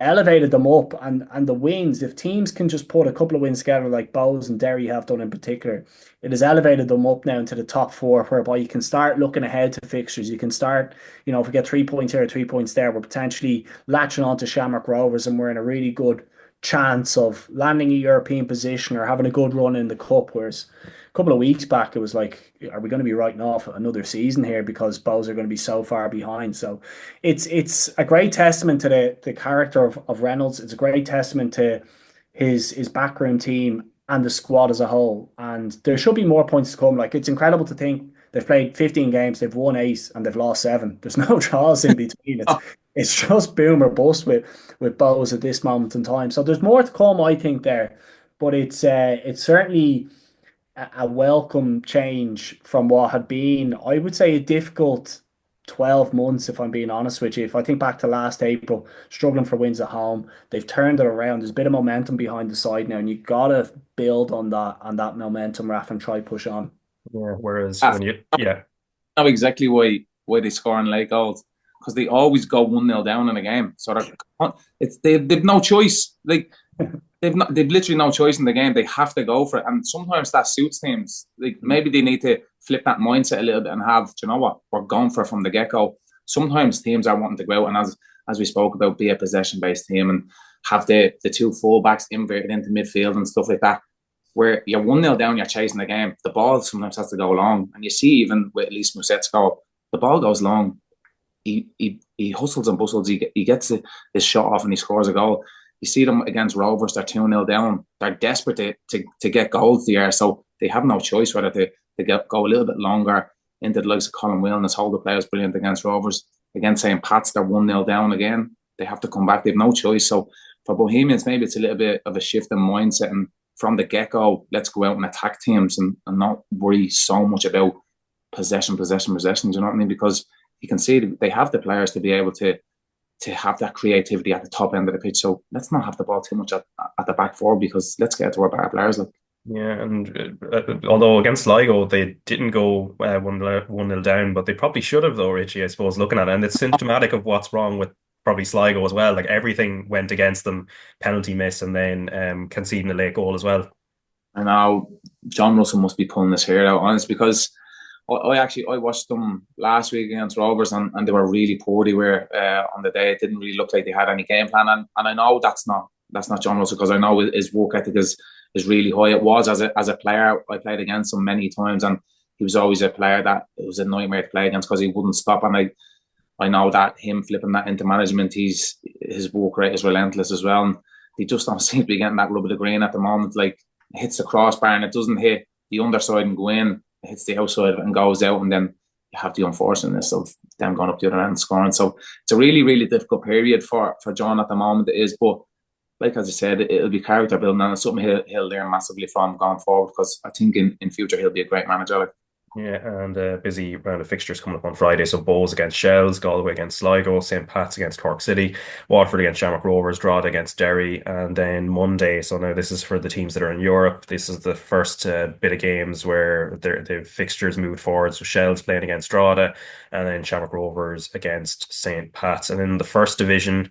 elevated them up. And the wins, if teams can just put a couple of wins together like Bows and Derry have done in particular, it has elevated them up now into the top four, whereby you can start looking ahead to fixtures. You can start, if we get 3 points here or 3 points there, we're potentially latching on to Shamrock Rovers, and we're in a really good chance of landing a European position or having a good run in the cup. Whereas a couple of weeks back, it was like, are we going to be writing off another season here because Bows are going to be so far behind? So it's a great testament to the character of Reynolds. It's a great testament to his backroom team and the squad as a whole. And there should be more points to come. Like, it's incredible to think they've played 15 games, they've won 8, and they've lost 7. There's no draws in between. It's just boom or bust with Bows at this moment in time. So there's more to come, I think, there. But it's certainly a welcome change from what had been, I would say, a difficult 12 months, if I'm being honest with you. If I think back to last April, struggling for wins at home, they've turned it around. There's a bit of momentum behind the side now, and you've got to build on that momentum, Raf, and try push on. Yeah. Whereas I when you, yeah, know exactly why they score in late goals, because they always go 1-0 down in a game. So they've no choice. Like they've literally no choice in the game. They have to go for it, and sometimes that suits teams. Like maybe they need to flip that mindset a little bit and have, do you know what, we're going for it from the get go. Sometimes teams are wanting to go out and, as we spoke about, be a possession based team and have the two fullbacks inverted into midfield and stuff like that. Where you're 1-0 down, you're chasing the game. The ball sometimes has to go long, and you see even with Lys Mousset's goal, the ball goes long. He hustles and bustles. He gets his shot off and he scores a goal. You see them against Rovers, they're 2-0 down. They're desperate to get goals there, so they have no choice whether to go a little bit longer into the likes of Colin Whelan. His holder players brilliant against Rovers. Against St. Pat's, they're 1-0 down again. They have to come back. They have no choice. So for Bohemians, maybe it's a little bit of a shift in mindset, and from the get-go, let's go out and attack teams and not worry so much about possession. Do you know what I mean? Because you can see they have the players to be able to have that creativity at the top end of the pitch. So let's not have the ball too much at the back four, because let's get to our better players. Like. yeah. And although against Sligo they didn't go 1-0 down, but they probably should have though, Richie. I suppose looking at it, and it's symptomatic of what's wrong with probably Sligo as well. Like everything went against them, penalty miss, and then conceding a late goal as well. And now John Russell must be pulling his hair out on this, because I watched them last week against Rovers, and they were really poor. They were on the day. It didn't really look like they had any game plan, and I know that's not John Russell, because I know his work ethic is really high. It was as a player. I played against him many times, and he was always a player that it was a nightmare to play against because he wouldn't stop. And I know that him flipping that into management, his work rate is relentless as well, and he just don't seem to be getting that rub of the green at the moment. Like, it hits the crossbar and it doesn't hit the underside and go in. It hits the outside of it and goes out, and then you have the unfortunateness of them going up the other end and scoring. So it's a really, really difficult period for John at the moment. It is, but like as I said, it'll be character building, and it's something he'll learn massively from going forward, because I think in future he'll be a great manager. Like. Yeah, and a busy round of fixtures coming up on Friday. So Bohs against Shells, Galway against Sligo, St. Pat's against Cork City, Waterford against Shamrock Rovers, Drogheda against Derry, and then Monday. So now this is for the teams that are in Europe. This is the first bit of games where the fixtures moved forward. So Shells playing against Drogheda, and then Shamrock Rovers against St. Pat's. And in the first division,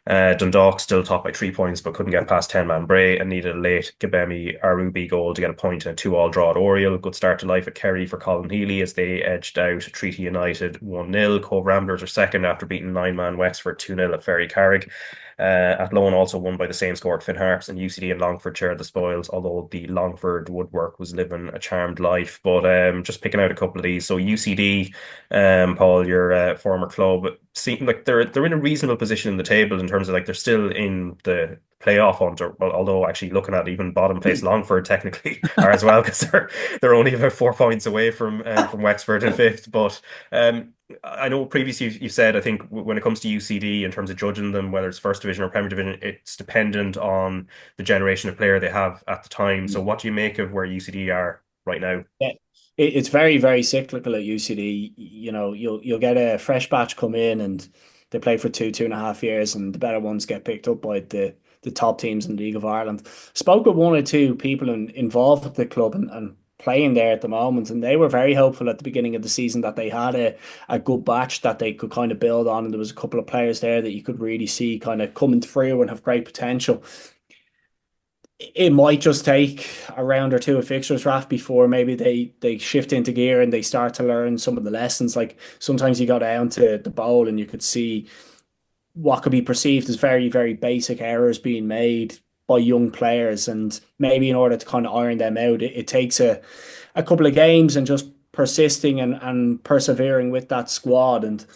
Dundalk still top by 3 points, but couldn't get past 10-man Bray and needed a late Gabemi Arubi goal to get a point in a 2-2 draw at Oriel. Good start to life at Kerry for Colin Healy as they edged out Treaty United 1-0. Cove Ramblers are second after beating 9-man Wexford 2-0 at Ferry Carrick. Athlone also won by the same score at Finn Harps, and UCD and Longford shared the spoils, although the Longford woodwork was living a charmed life. But just picking out a couple of these. So UCD, Paul, your former club, seem like they're in a reasonable position in the table in terms of, like, they're still in the playoff hunt, although actually looking at even bottom place Longford technically are as well, because they're only about 4 points away from Wexford in fifth. But I know previously you said, I think when it comes to UCD, in terms of judging them, whether it's first division or Premier Division, it's dependent on the generation of player they have at the time. So what do you make of where UCD are right now? Yeah, it's very, very cyclical at UCD. You know, you'll get a fresh batch come in and they play for 2.5 years, and the better ones get picked up by the top teams in the League of Ireland. Spoke with one or two people involved with the club and playing there at the moment, and they were very hopeful at the beginning of the season that they had a good batch that they could kind of build on, and there was a couple of players there that you could really see kind of coming through and have great potential. It might just take a round or two of fixtures, Raf, before maybe they shift into gear and they start to learn some of the lessons. Like, sometimes you go down to the bowl and you could see what could be perceived as very, very basic errors being made by young players. And maybe in order to kind of iron them out, it takes a couple of games and just persisting and persevering with that squad. And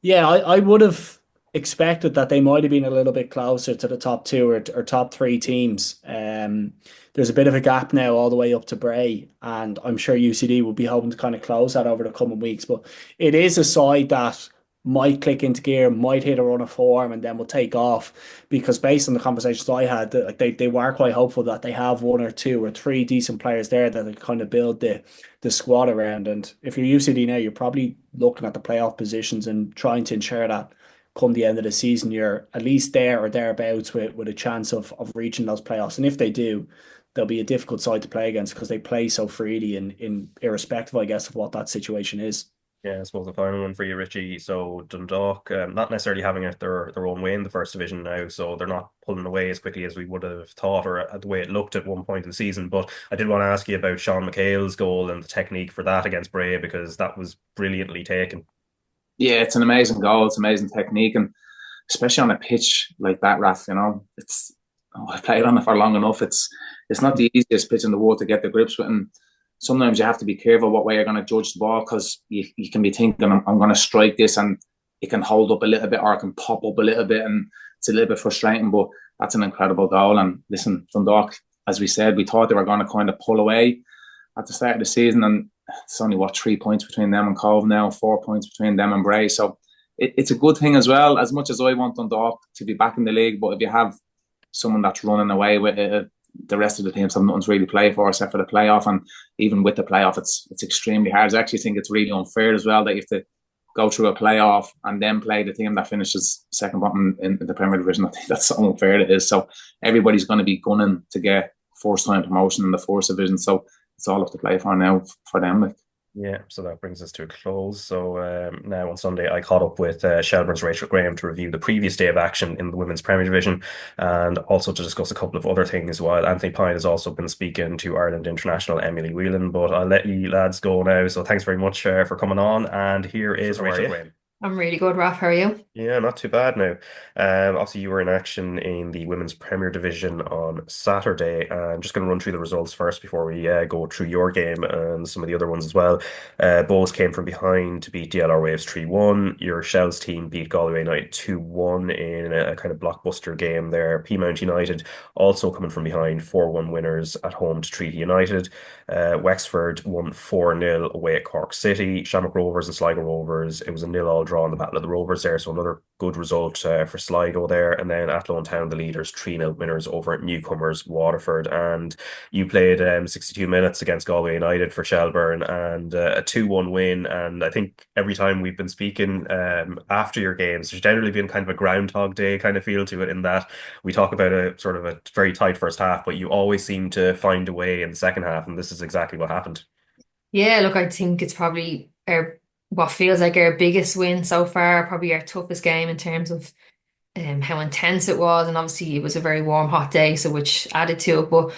yeah, I would have expected that they might have been a little bit closer to the top two or top three teams. There's a bit of a gap now all the way up to Bray, and I'm sure UCD will be hoping to kind of close that over the coming weeks. But it is a side that might click into gear, might hit a run of form, and then will take off. Because based on the conversations I had, like they were quite hopeful that they have one or two or three decent players there that they kind of build the squad around. And if you're UCD now, you're probably looking at the playoff positions and trying to ensure that come the end of the season, you're at least there or thereabouts with a chance of reaching those playoffs. And if they do, they'll be a difficult side to play against because they play so freely in irrespective, I guess, of what that situation is. Yeah, I suppose the final one for you, Richie. So Dundalk, not necessarily having it their own way in the first division now, so they're not pulling away as quickly as we would have thought, or the way it looked at one point in the season. But I did want to ask you about Sean McHale's goal and the technique for that against Bray, because that was brilliantly taken. Yeah, it's an amazing goal. It's amazing technique, and especially on a pitch like that, Raf. I've played on it for long enough. It's not the easiest pitch in the world to get the grips with, and sometimes you have to be careful what way you're going to judge the ball, because you can be thinking, I'm going to strike this and it can hold up a little bit or it can pop up a little bit, and it's a little bit frustrating, but that's an incredible goal. And listen, Dundalk, as we said, we thought they were going to kind of pull away at the start of the season, and it's only 3 points between them and Cove now, 4 points between them and Bray. So it's a good thing as well, as much as I want Dundalk to be back in the league. But if you have someone that's running away with it, the rest of the teams have nothing to really play for except for the playoff. And even with the playoff, it's extremely hard. I actually think it's really unfair as well that you have to go through a playoff and then play the team that finishes second bottom in the Premier Division. I think that's so unfair it is. So everybody's going to be gunning to get first time promotion in the first division. So it's all up to play for now for them. Yeah, so that brings us to a close. So now on Sunday, I caught up with Shelbourne's Rachel Graham to review the previous day of action in the Women's Premier Division, and also to discuss a couple of other things, while Anthony Pyne has also been speaking to Ireland international Emily Whelan. But I'll let you lads go now. So thanks very much for coming on. And here is Rachel Graham. I'm really good, Raf. How are you? Yeah, not too bad now. Obviously, you were in action in the Women's Premier Division on Saturday. I'm just going to run through the results first before we go through your game and some of the other ones as well. Bows came from behind to beat DLR Waves 3-1. Your Shells team beat Galway United 2-1 in a kind of blockbuster game there. Peamount United also coming from behind, 4-1 winners at home to Treaty United. Wexford won 4-0 away at Cork City. Shamrock Rovers and Sligo Rovers, it was a 0-all draw in the Battle of the Rovers there, so another good result for Sligo there. And then Athlone Town, the leaders, 3-0 winners over at newcomers Waterford. And you played 62 minutes against Galway United for Shelbourne, and a 2-1 win. And I think every time we've been speaking after your games, there's generally been kind of a Groundhog Day kind of feel to it, in that we talk about a sort of a very tight first half, but you always seem to find a way in the second half, and this is exactly what happened. Yeah, look, I think it's probably what feels like our biggest win so far, probably our toughest game in terms of how intense it was. And obviously it was a very warm, hot day, so which added to it. But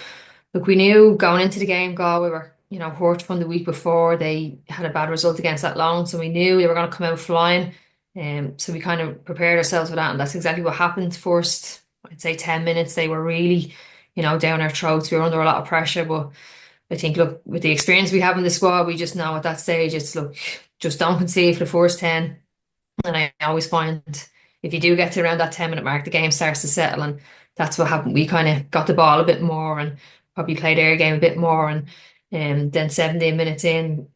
look, we knew going into the game, Galway were, hurt from the week before. They had a bad result against that loan, so we knew they were going to come out flying. So we kind of prepared ourselves for that, and that's exactly what happened. First, I'd say 10 minutes, they were really, down our throats. We were under a lot of pressure, but I think, look, with the experience we have in the squad, we just know at that stage, it's, look, just don't concede for the first 10. And I always find if you do get to around that 10-minute mark, the game starts to settle, and that's what happened. We kind of got the ball a bit more and probably played our game a bit more. And then 17 minutes in,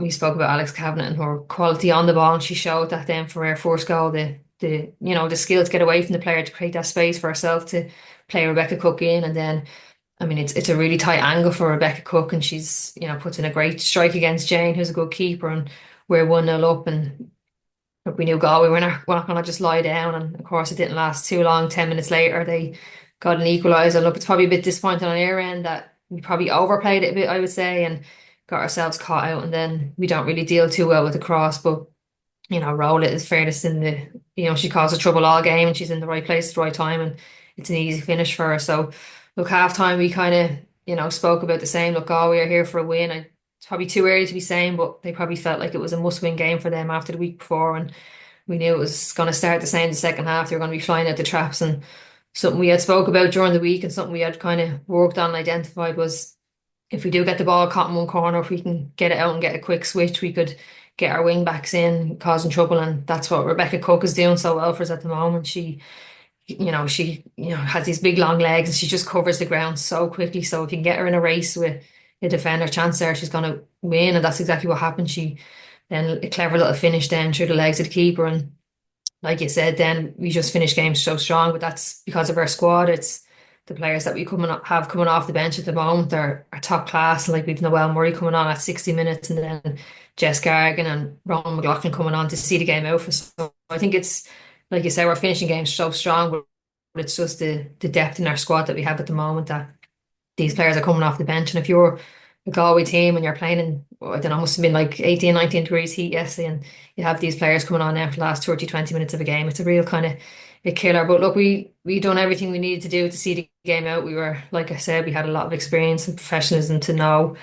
we spoke about Alex Kavanagh and her quality on the ball, and she showed that then for our first goal, the skill to get away from the player, to create that space for herself to play Rebecca Cook in. And then, I mean, it's a really tight angle for Rebecca Cook, and she's, puts in a great strike against Jane, who's a good keeper, and we're 1-0 up. And look, we knew Galway we're not going to just lie down. And of course, it didn't last too long. 10 minutes later, they got an equaliser. Look, it's probably a bit disappointing on our end that we probably overplayed it a bit, I would say, and got ourselves caught out. And then we don't really deal too well with the cross. But, Rowlett is fairness in she causes trouble all game, and she's in the right place at the right time, and it's an easy finish for her. So, look, half time we kind of, spoke about the same. Look, Galway are here for a win. It's probably too early to be saying, but they probably felt like it was a must-win game for them after the week before, and we knew it was going to start the same the second half. They were going to be flying out the traps, and something we had spoke about during the week and something we had kind of worked on and identified was, if we do get the ball caught in one corner, if we can get it out and get a quick switch, we could get our wing backs in, causing trouble. And that's what Rebecca Cook is doing so well for us at the moment. She has these big long legs, and she just covers the ground so quickly. So if you can get her in a race with a defender chance there, she's going to win. And that's exactly what happened. She then a clever little finish down through the legs of the keeper, and like you said, then we just finish games so strong, but that's because of our squad. It's the players that we have coming off the bench at the moment are top class. Like we've Noel Murray coming on at 60 minutes, and then Jess Gargan and Ronan McLaughlin coming on to see the game out for. So I think it's like you say, we're finishing games so strong, but it's just the depth in our squad that we have at the moment that these players are coming off the bench. And if you're a Galway team and you're playing in, I don't know, must have been like 18, 19 degrees heat yesterday, and you have these players coming on now for the last 30, 20 minutes of a game, it's a real kind of a killer. But look, we done everything we needed to do to see the game out. We were, like I said, we had a lot of experience and professionalism to know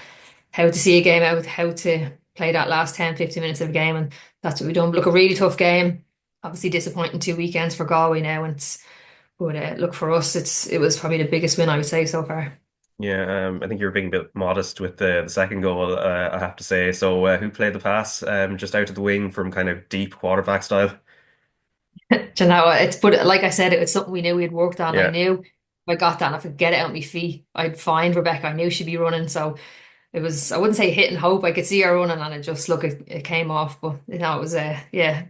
how to see a game out, how to play that last 10, 15 minutes of a game, and that's what we done. But look, a really tough game. Obviously disappointing 2 weekends for Galway now, and but look, for us, it was probably the biggest win I would say so far. Yeah, I think you're being a bit modest with the second goal, I have to say. So, who played the pass just out of the wing from kind of deep quarterback style? Do you know, it's but like I said, it was something we knew we had worked on. I Yeah, knew if I got that and if I could get it out my feet, I'd find Rebecca. I knew she'd be running, so it was. I wouldn't say hit and hope. I could see her running, and it just look it came off. But it was yeah,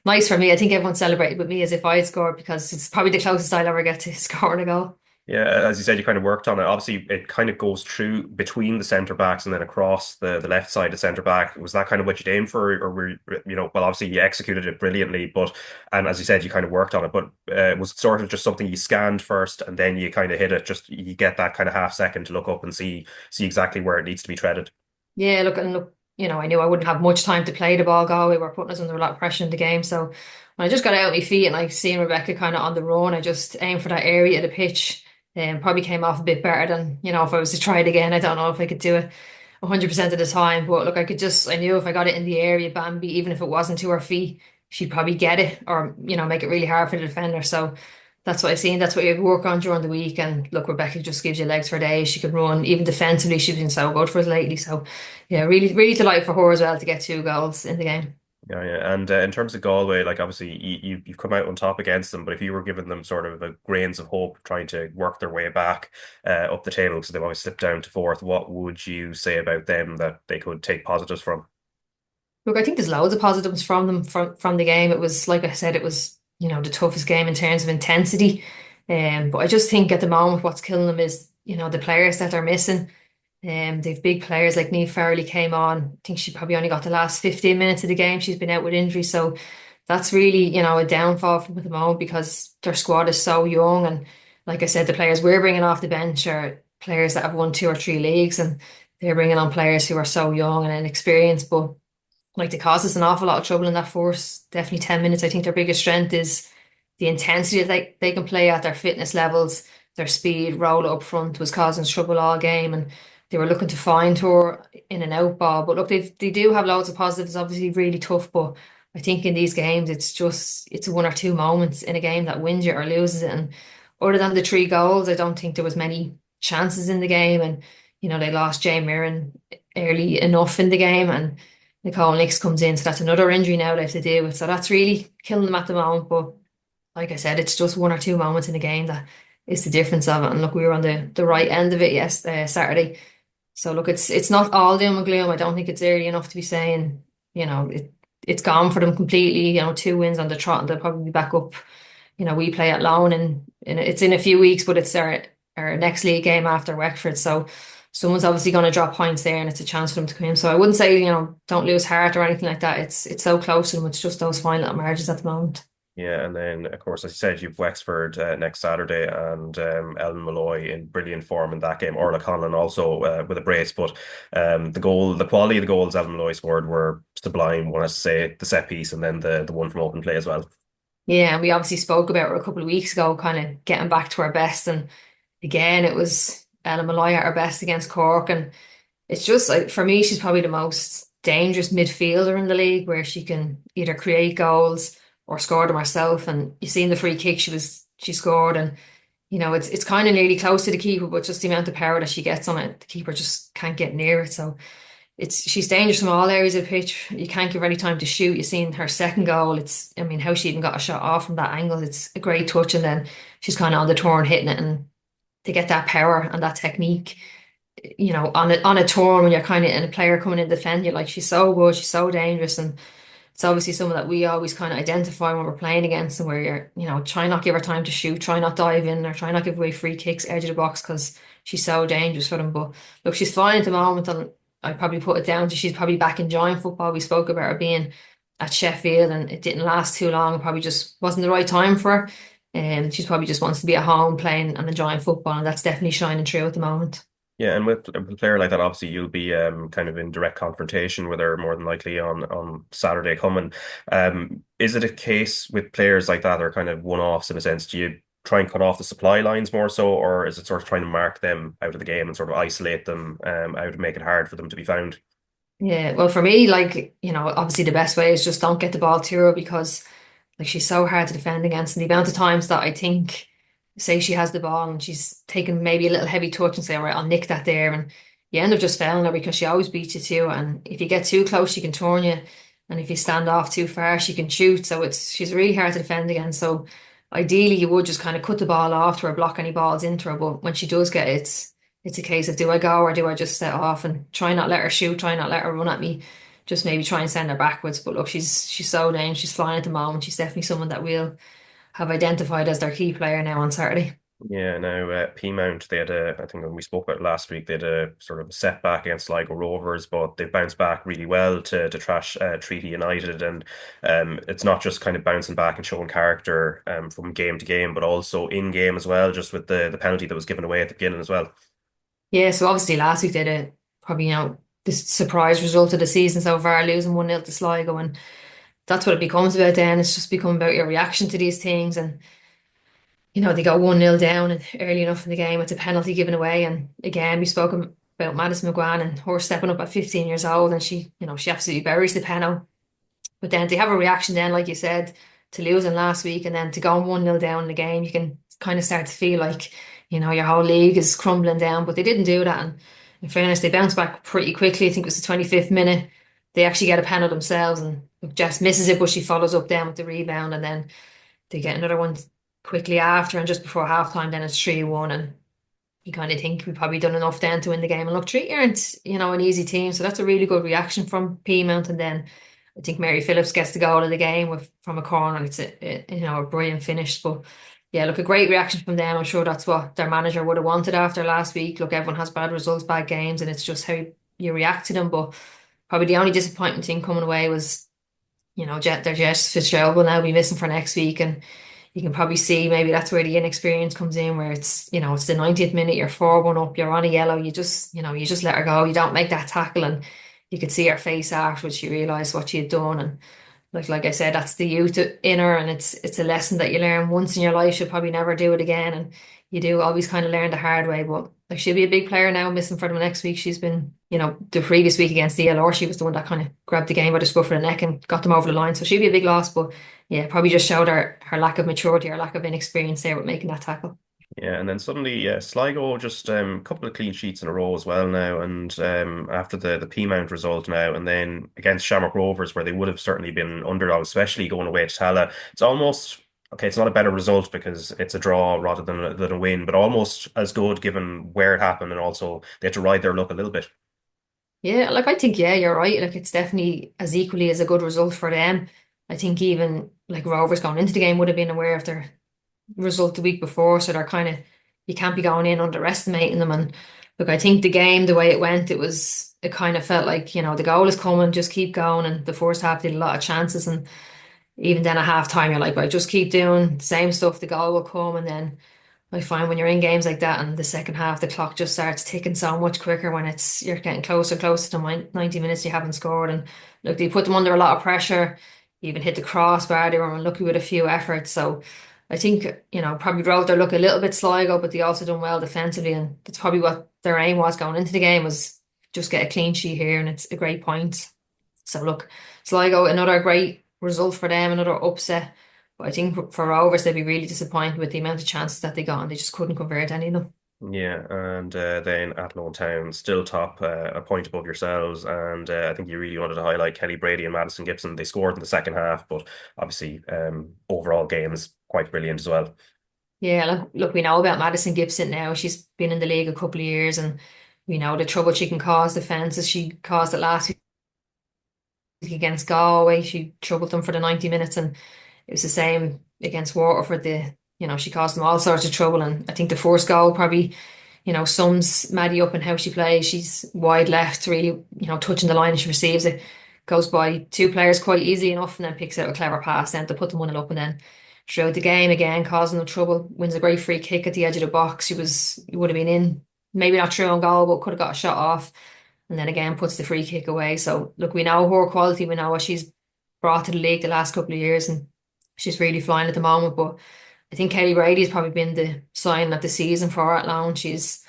nice for me. I think everyone celebrated with me as if I had scored because it's probably the closest I'll ever get to scoring a goal. yeah. As you said, you kind of worked on it. Obviously, it kind of goes through between the centre backs and then across the left side of centre back. Was that kind of what you aimed for, or were well, obviously you executed it brilliantly, but and as you said, you kind of worked on it. But was it sort of just something you scanned first and then you kind of hit it? Just you get that kind of half second to look up and see exactly where it needs to be treaded. Yeah, look, I knew I wouldn't have much time to play the ball. Galway were putting us under a lot of pressure in the game, so when I just got out of my feet and I seen Rebecca kind of on the run, I just aimed for that area of the pitch, and probably came off a bit better than if I was to try it again. I don't know if I could do it 100% of the time, but look, I knew if I got it in the area, Bambi, even if it wasn't to her feet, she'd probably get it or make it really hard for the defender. So that's what I seen. That's what you work on during the week. And look, Rebecca just gives you legs for days. She can run. Even defensively, she's been so good for us lately. So, yeah, really, really delighted for her as well to get 2 goals in the game. Yeah, yeah. And in terms of Galway, like obviously you've come out on top against them, but if you were giving them sort of a grains of hope trying to work their way back up the table because they've always slipped down to fourth, what would you say about them that they could take positives from? Look, I think there's loads of positives from them from the game. It was, like I said, it was, the toughest game in terms of intensity. But I just think at the moment what's killing them is, the players that are missing. They've big players like Niamh Farrelly came on. I think she probably only got the last 15 minutes of the game. She's been out with injury. So that's really, a downfall from at the moment because their squad is so young. And like I said, the players we're bringing off the bench are players that have won 2 or 3 leagues, and they're bringing on players who are so young and inexperienced. But like they cause us an awful lot of trouble in that first, definitely 10 minutes. I think their biggest strength is the intensity that they can play at, their fitness levels, their speed, roll up front was causing us trouble all game, and they were looking to find her in and out ball. But look, they do have loads of positives, obviously really tough, but I think in these games it's 1 or 2 moments in a game that wins you or loses it. And other than the 3 goals, I don't think there was many chances in the game, and they lost Jane Mirren early enough in the game, and Nicole Nix comes in, so that's another injury now they have to deal with. So that's really killing them at the moment. But like I said, it's just 1 or 2 moments in the game that is the difference of it. And look, we were on the right end of it Saturday. So look, it's not all doom and gloom. I don't think it's early enough to be saying, it's gone for them completely. 2 wins on the trot, and they'll probably be back up. We play at Lown, and it's in a few weeks, but it's our next league game after Wexford. So someone's obviously going to drop points there, and it's a chance for them to come in. So I wouldn't say, don't lose heart or anything like that. It's so close to them. It's just those final little margins at the moment. Yeah, and then of course, as you said, you've Wexford next Saturday, and Ellen Malloy in brilliant form in that game. Orla Conlon also with a brace, but the quality of the goals Ellen Malloy scored were sublime. One has to say, the set piece, and then the one from open play as well. Yeah, and we obviously spoke about her a couple of weeks ago, kind of getting back to our best. And again, it was Ellen Malloy at her best against Cork. And it's just like, for me, she's probably the most dangerous midfielder in the league, where she can either create goals or score them herself. And you seen the free kick she scored, and it's kind of nearly close to the keeper, but just the amount of power that she gets on it, the keeper just can't get near it. So she's dangerous from all areas of the pitch. You can't give her any time to shoot. You've seen her second goal. How she even got a shot off from that angle. It's a great touch, and then she's kind of on the turn hitting it, and to get that power and that technique, on a turn when you're kind of in a player coming in to defend you, like she's so good, she's so dangerous. And it's obviously someone that we always kind of identify when we're playing against them, where you're, try not give her time to shoot, try not dive in, or try not give away free kicks edge of the box because she's so dangerous for them. But look, she's fine at the moment, and I probably put it down to she's probably back enjoying football. We spoke about her being at Sheffield, and it didn't last too long. It probably just wasn't the right time for her. And she's probably just wants to be at home playing and enjoying football, and that's definitely shining through at the moment. Yeah, and with a player like that, obviously you'll be kind of in direct confrontation with her more than likely on Saturday coming. Is it a case with players like that are kind of one-offs in a sense? Do you try and cut off the supply lines more so, or is it sort of trying to mark them out of the game and sort of isolate them out to make it hard for them to be found? Yeah, well, for me, like, obviously the best way is just don't get the ball to her because like she's so hard to defend against. And the amount of times that I think, say she has the ball and she's taken maybe a little heavy touch and say, all right, I'll nick that there. And you end up just fouling her because she always beats you too. And if you get too close, she can turn you. And if you stand off too far, she can shoot. So she's really hard to defend against. So ideally you would just kind of cut the ball off to her, block any balls into her. But when she does get it, it's a case of do I go or do I just set off and try not let her shoot, try not let her run at me, just maybe try and send her backwards. But look, she's so dangerous. She's flying at the moment. She's definitely someone that we'll have identified as their key player now on Saturday. Yeah, now Peamount, they had I think when we spoke about it last week, they had a sort of a setback against Sligo Rovers, but they've bounced back really well to trash Treaty United, and it's not just kind of bouncing back and showing character from game to game, but also in game as well, just with the penalty that was given away at the beginning as well. Yeah, so obviously last week they had probably, the surprise result of the season so far, losing 1-0 to Sligo, and that's what it becomes about then. It's just become about your reaction to these things. And they go 1-0 down and early enough in the game. It's a penalty given away. And again, we spoke about Madison McGuane and her stepping up at 15 years old, and she absolutely buries the penalty. But then to have a reaction then, like you said, to losing last week and then to go 1-0 down in the game, you can kind of start to feel like, your whole league is crumbling down. But they didn't do that. And in fairness, they bounced back pretty quickly. I think it was the 25th minute. They actually get a penalty themselves, and Jess misses it, but she follows up then with the rebound, and then they get another one quickly after, and just before halftime, then it's 3-1, and you kind of think we've probably done enough then to win the game. And look, Treaty aren't, an easy team, so that's a really good reaction from Peamount. And then I think Mary Phillips gets the goal of the game from a corner, and it's a brilliant finish. But yeah, look, a great reaction from them. I'm sure that's what their manager would have wanted after last week. Look, everyone has bad results, bad games, and it's just how you react to them. But probably the only disappointing thing coming away was, their Jess Fitzgerald will now be missing for next week, and you can probably see maybe that's where the inexperience comes in, where it's the 90th minute, you're 4-1 up, you're on a yellow, you just let her go, you don't make that tackle, and you could see her face afterwards. She realised what she had done, and like I said, that's the youth in her, and it's a lesson that you learn once in your life. You'll probably never do it again, and you do always kind of learn the hard way. But like, she'll be a big player now, missing for them next week. She's been, the previous week against the ELR, she was the one that kind of grabbed the game by the scruff of the neck and got them over the line. So she'll be a big loss, but yeah, probably just showed her lack of maturity, her lack of inexperience there with making that tackle. Yeah, and then suddenly, Sligo just a couple of clean sheets in a row as well now, and after the Peamount result now, and then against Shamrock Rovers, where they would have certainly been underdogs, especially going away to Tala, it's almost okay. It's not a better result because it's a draw rather than a win, but almost as good given where it happened, and also they had to ride their luck a little bit. Yeah, like I think, yeah, you're right. Like it's definitely as equally as a good result for them. I think even like Rovers going into the game would have been aware of their result the week before, so they're kind of, you can't be going in underestimating them. And look, I think the game, the way it went, it kind of felt like, the goal is coming, just keep going. And the first half did a lot of chances, and even then at half time you're like, right, just keep doing the same stuff, the goal will come. And then I find when you're in games like that and the second half, the clock just starts ticking so much quicker when you're getting closer to 90 minutes you haven't scored. And look, they put them under a lot of pressure, even hit the crossbar. They were unlucky with a few efforts. So I think, probably drove their luck a little bit, Sligo, but they also done well defensively. And that's probably what their aim was going into the game, was just get a clean sheet here. And it's a great point. So look, Sligo, another great result for them, another upset. But I think for Rovers, they'd be really disappointed with the amount of chances that they got, and they just couldn't convert any of them. Yeah, and then Athlone Town still top, a point above yourselves, and I think you really wanted to highlight Kelly Brady and Madison Gibson. They scored in the second half, but obviously overall game is quite brilliant as well. Yeah, look, we know about Madison Gibson now. She's been in the league a couple of years, and we know the trouble she can cause defences. She caused it last against Galway. She troubled them for the 90 minutes, and it was the same against Waterford. She caused them all sorts of trouble, and I think the first goal probably, sums Maddie up in how she plays. She's wide left, really, touching the line, and she receives it, goes by two players quite easily enough, and then picks out a clever pass then to put them 1-0 up, and then throughout the game again, causing them trouble, wins a great free kick at the edge of the box. She would have been in, maybe not through on goal, but could have got a shot off, and then again puts the free kick away. So look, we know her quality, we know what she's brought to the league the last couple of years, and she's really flying at the moment. But I think Kelly Brady has probably been the sign of the season for her at Lown. She's,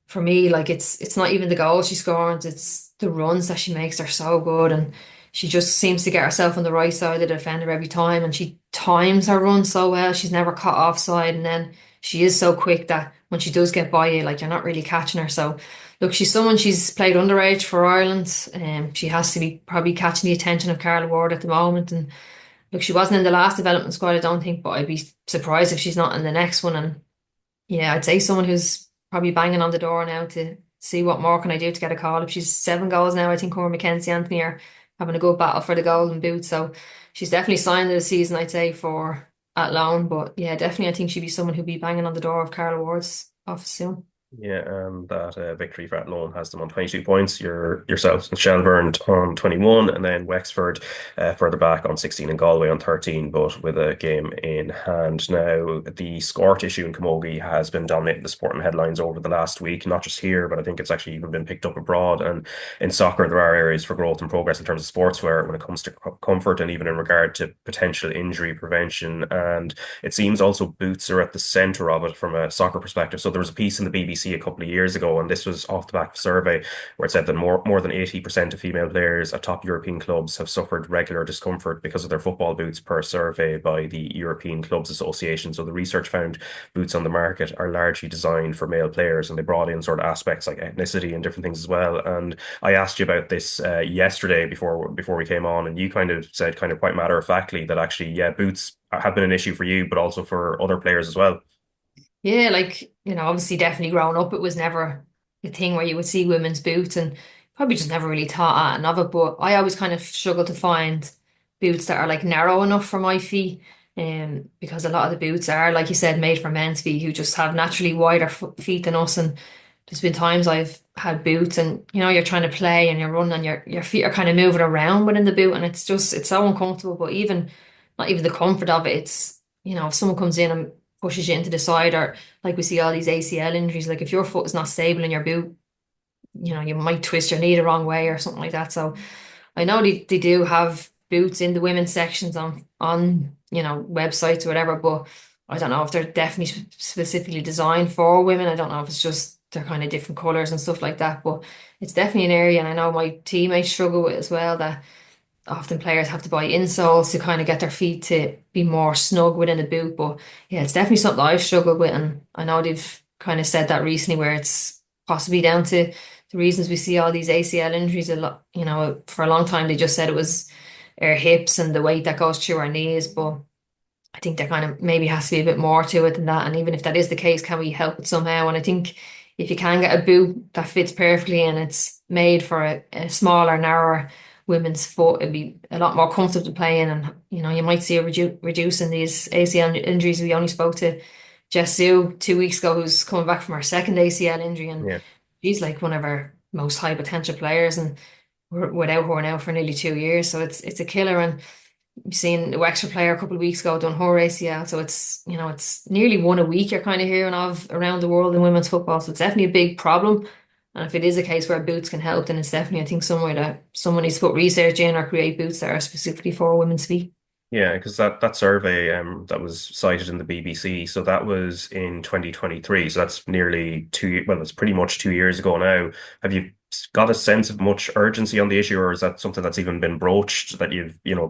for me, like it's not even the goals she scores, it's the runs that she makes are so good, and she just seems to get herself on the right side of the defender every time, and she times her run so well. She's never caught offside, and then she is so quick that when she does get by you, like you're not really catching her. So look, she's played underage for Ireland, and she has to be probably catching the attention of Carla Ward at the moment. And look, she wasn't in the last development squad, I don't think, but I'd be surprised if she's not in the next one. And yeah, I'd say someone who's probably banging on the door now to see what more can I do to get a call. If she's 7 goals now, I think Corry McKenzie, Anthony are having a good battle for the golden boot. So she's definitely signed of the season, I'd say, for at loan. But yeah, definitely I think she'd be someone who'd be banging on the door of Carla Ward's office soon. Yeah, and that victory for Athlone has them on 22 points. Yourselves and Shelbourne on 21, and then Wexford further back on 16 and Galway on 13, but with a game in hand. Now, the Scort issue in Camogie has been dominating the sporting headlines over the last week, not just here, but I think it's actually even been picked up abroad. And in soccer, there are areas for growth and progress in terms of sportswear when it comes to comfort and even in regard to potential injury prevention. And it seems also boots are at the centre of it from a soccer perspective. So there was a piece in the BBC a couple of years ago, and this was off the back of a survey where it said that more than 80% of female players at top European clubs have suffered regular discomfort because of their football boots, per survey by the European Clubs Association. So the research found boots on the market are largely designed for male players, and they brought in sort of aspects like ethnicity and different things as well. And I asked you about this yesterday before we came on, and you kind of said kind of quite matter of factly that actually, yeah, boots have been an issue for you, but also for other players as well. Yeah, like, obviously definitely growing up, it was never a thing where you would see women's boots, and probably just never really thought of it. But I always kind of struggle to find boots that are like narrow enough for my feet. Because a lot of the boots are, like you said, made for men's feet who just have naturally wider feet than us. And there's been times I've had boots and, you're trying to play and you're running and your feet are kind of moving around within the boot, and it's so uncomfortable. But not even the comfort of it, it's, if someone comes in and pushes you into the side, or like we see all these ACL injuries, like if your foot is not stable in your boot, you might twist your knee the wrong way or something like that. So I know they do have boots in the women's sections on websites or whatever, but I don't know if they're definitely specifically designed for women. I don't know if it's just they're kind of different colors and stuff like that, but it's definitely an area, and I know my teammates struggle with as well, that often players have to buy insoles to kind of get their feet to be more snug within a boot. But yeah, it's definitely something I've struggled with, and I know they've kind of said that recently, where it's possibly down to the reasons we see all these ACL injuries a lot. For a long time they just said it was our hips and the weight that goes through our knees, but I think there kind of maybe has to be a bit more to it than that. And even if that is the case, can we help it somehow? And I think if you can get a boot that fits perfectly and it's made for a smaller, narrower women's foot, it'd be a lot more comfortable to play in. And you might see a reduce in these ACL injuries. We only spoke to Jess Sue 2 weeks ago, who's coming back from her second ACL injury, and Yeah. she's like one of our most high potential players, and we're without her now for nearly 2 years. So it's a killer. And we've seen a Wexford player a couple of weeks ago done her ACL. So it's nearly one a week you're kind of hearing of around the world in women's football. So it's definitely a big problem. And if it is a case where boots can help, then it's definitely, I think, somewhere that someone needs to put research in or create boots that are specifically for women's feet. Yeah, because that survey that was cited in the BBC, so that was in 2023. So that's nearly it's pretty much 2 years ago now. Have you got a sense of much urgency on the issue, or is that something that's even been broached that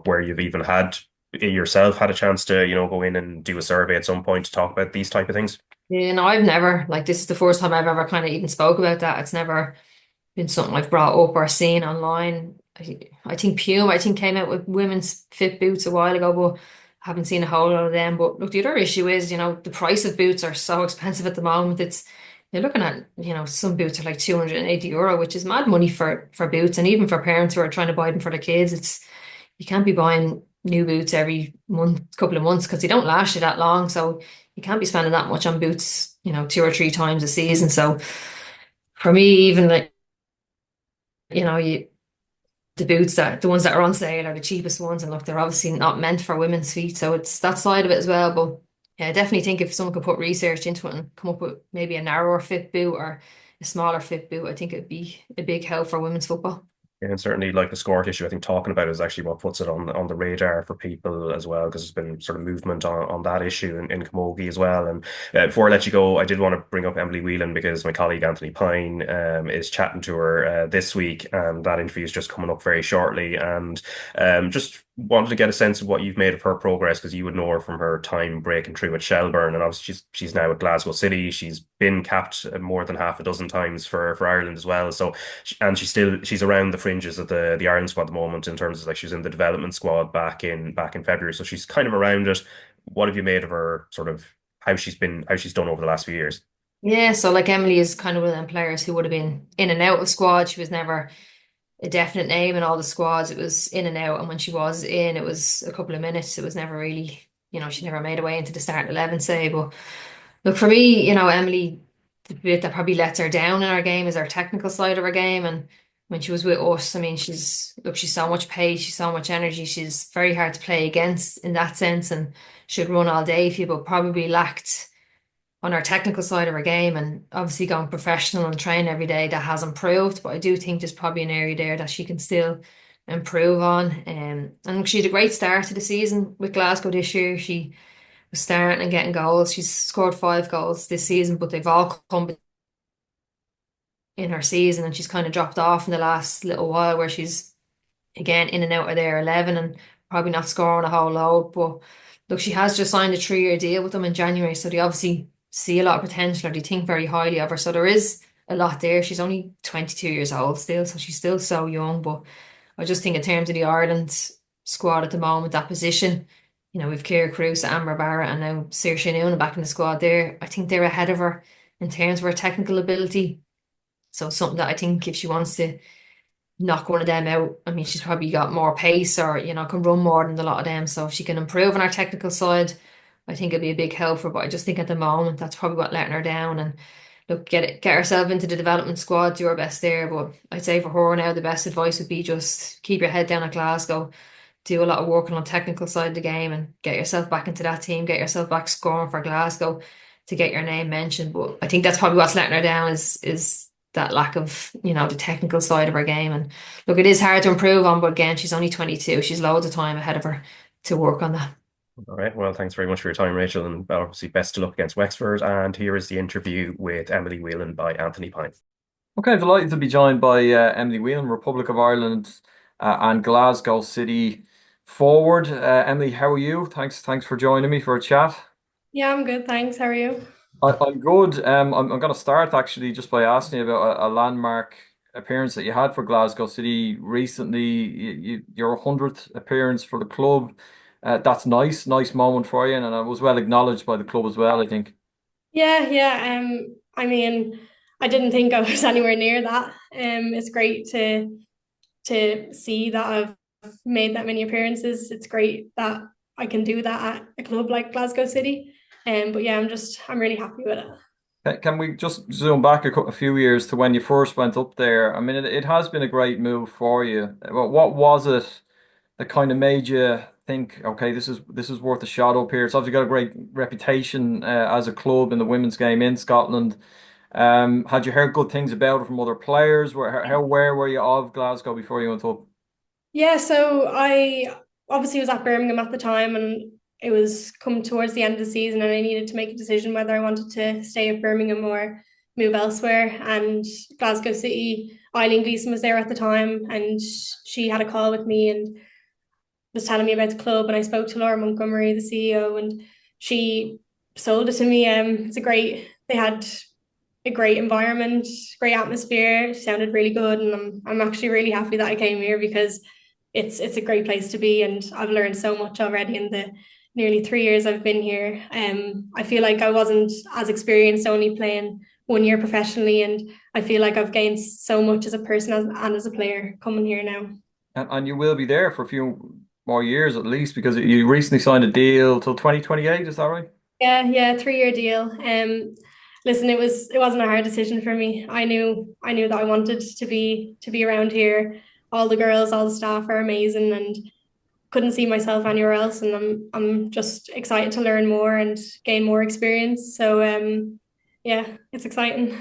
where you've even had yourself had a chance to, go in and do a survey at some point to talk about these type of things? Yeah, no, I've never, like, this is the first time I've ever kind of even spoke about that. It's never been something I've brought up or seen online. I think Puma, came out with women's fit boots a while ago, but I haven't seen a whole lot of them. But look, the other issue is, the price of boots are so expensive at the moment. It's you're looking at, some boots are like €280, which is mad money for boots, and even for parents who are trying to buy them for their kids. You can't be buying new boots every couple of months, because they don't last you that long. So you can't be spending that much on boots, 2 or 3 times a season. So for me, even like, you the ones that are on sale are the cheapest ones, and look, they're obviously not meant for women's feet, so it's that side of it as well. But yeah, I definitely think if someone could put research into it and come up with maybe a narrower fit boot or a smaller fit boot, I think it'd be a big help for women's football. And certainly, like the score issue, I think talking about it is actually what puts it on the radar for people as well, because there's been sort of movement on that issue in Camogie as well. And before I let you go, I did want to bring up Emily Whelan, because my colleague Anthony Pyne is chatting to her this week, and that interview is just coming up very shortly. And just wanted to get a sense of what you've made of her progress, because you would know her from her time breaking through at Shelbourne, and obviously she's now at Glasgow City. She's been capped more than half a dozen times for Ireland as well. So and she's around the fringes of the Ireland squad at the moment, in terms of like she was in the development squad back in February. So she's kind of around it. What have you made of her, sort of how she's done over the last few years? Yeah, so like Emily is kind of one of them players who would have been in and out of squad. She was never a definite name in all the squads. It was in and out, and when she was in, it was a couple of minutes. It was never really, she never made her way into the starting 11, say. But look, for me, Emily, the bit that probably lets her down in our game is our technical side of her game. And when she was with us, I mean, she's so much pace, she's so much energy, she's very hard to play against in that sense, and should run all day for you, but probably lacked on our technical side of our game. And obviously going professional and train every day, that has improved, but I do think there's probably an area there that she can still improve on. And she had a great start to the season with Glasgow this year. She was starting and getting goals. She's scored 5 goals this season, but they've all come in her season, and she's kind of dropped off in the last little while, where she's again in and out of their 11 and probably not scoring a whole load. But look, she has just signed a 3-year deal with them in January, so they obviously see a lot of potential, or they think very highly of her. So there is a lot there. She's only 22 years old still, so she's still so young. But I just think in terms of the Ireland squad at the moment, that position, we've Ciara Cruz, Amber Barrett, and now Saoirse Noonan back in the squad there. I think they're ahead of her in terms of her technical ability. So something that I think if she wants to knock one of them out, I mean, she's probably got more pace, or, can run more than a lot of them. So if she can improve on our technical side, I think it'd be a big help for her. But I just think at the moment that's probably what letting her down. And look, get herself into the development squad, do her best there. But I'd say for her now, the best advice would be just keep your head down at Glasgow, do a lot of working on technical side of the game, and get yourself back into that team, get yourself back scoring for Glasgow to get your name mentioned. But I think that's probably what's letting her down is that lack of, the technical side of her game. And look, it is hard to improve on, but again, she's only 22. She's loads of time ahead of her to work on that. All right. Well, thanks very much for your time, Rachel, and obviously best of luck against Wexford. And here is the interview with Emily Whelan by Anthony Pyne. Okay, delighted to be joined by Emily Whelan, Republic of Ireland and Glasgow City forward. Emily, how are you? Thanks for joining me for a chat. Yeah, I'm good, thanks. How are you? I'm good. I'm going to start actually just by asking you about a landmark appearance that you had for Glasgow City recently. Your 100th appearance for the club. That's nice moment for you, and it was well acknowledged by the club as well, I think. Yeah. I mean, I didn't think I was anywhere near that. It's great to see that I've made that many appearances. It's great that I can do that at a club like Glasgow City. But yeah, I'm really happy with it. Can we just zoom back a few years to when you first went up there? I mean, it has been a great move for you. What was it that kind of made you think, okay, this is worth a shot up here? It's obviously got a great reputation as a club in the women's game in Scotland. Had you heard good things about it from other players? How aware were you of Glasgow before you went up? Yeah, so I obviously was at Birmingham at the time, and it was come towards the end of the season, and I needed to make a decision whether I wanted to stay at Birmingham or move elsewhere. And Glasgow City, Eileen Gleeson was there at the time, and she had a call with me and was telling me about the club. And I spoke to Laura Montgomery, the CEO, and she sold it to me. They had a great environment, great atmosphere. It sounded really good, and I'm actually really happy that I came here, because it's a great place to be, and I've learned so much already in the nearly 3 years I've been here. I feel like I wasn't as experienced only playing 1 year professionally, and I feel like I've gained so much as a person and as a player coming here now. And you will be there for a few more years at least, because you recently signed a deal till 2028, is that right? Yeah, 3 year deal. Listen, it wasn't a hard decision for me. I knew that I wanted to be around here. All the girls, all the staff are amazing, and couldn't see myself anywhere else. And I'm just excited to learn more and gain more experience. So yeah, it's exciting.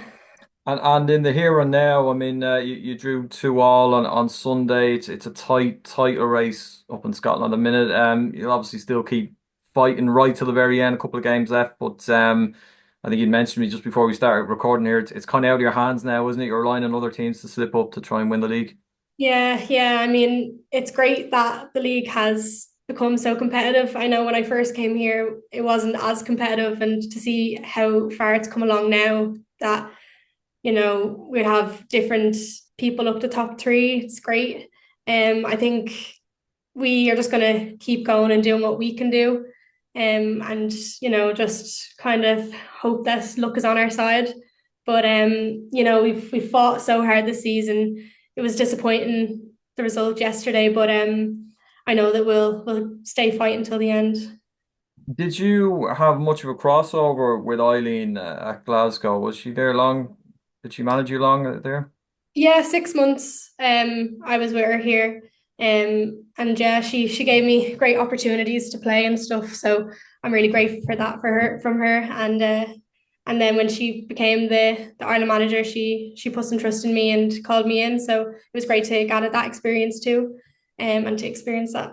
And in the here and now, I mean, you drew 2-2 on Sunday. It's a tighter race up in Scotland at the minute. You'll obviously still keep fighting right till the very end. A couple of games left, but I think you mentioned me just before we started recording here. It's kind of out of your hands now, isn't it? You're relying on other teams to slip up to try and win the league. Yeah. I mean, it's great that the league has become so competitive. I know when I first came here, it wasn't as competitive, and to see how far it's come along now, that we have different people up the top three. It's great. I think we are just going to keep going and doing what we can do. And just kind of hope that luck is on our side. But we've fought so hard this season. It was disappointing, the result yesterday, but I know that we'll stay fighting until the end. Did you have much of a crossover with Eileen at Glasgow? Was she there long? Did she manage you long there? Yeah, 6 months. I was with her here. And yeah, she gave me great opportunities to play and stuff. So I'm really grateful for that from her. And then when she became the Ireland manager, she put some trust in me and called me in. So it was great to get that experience too, and to experience that.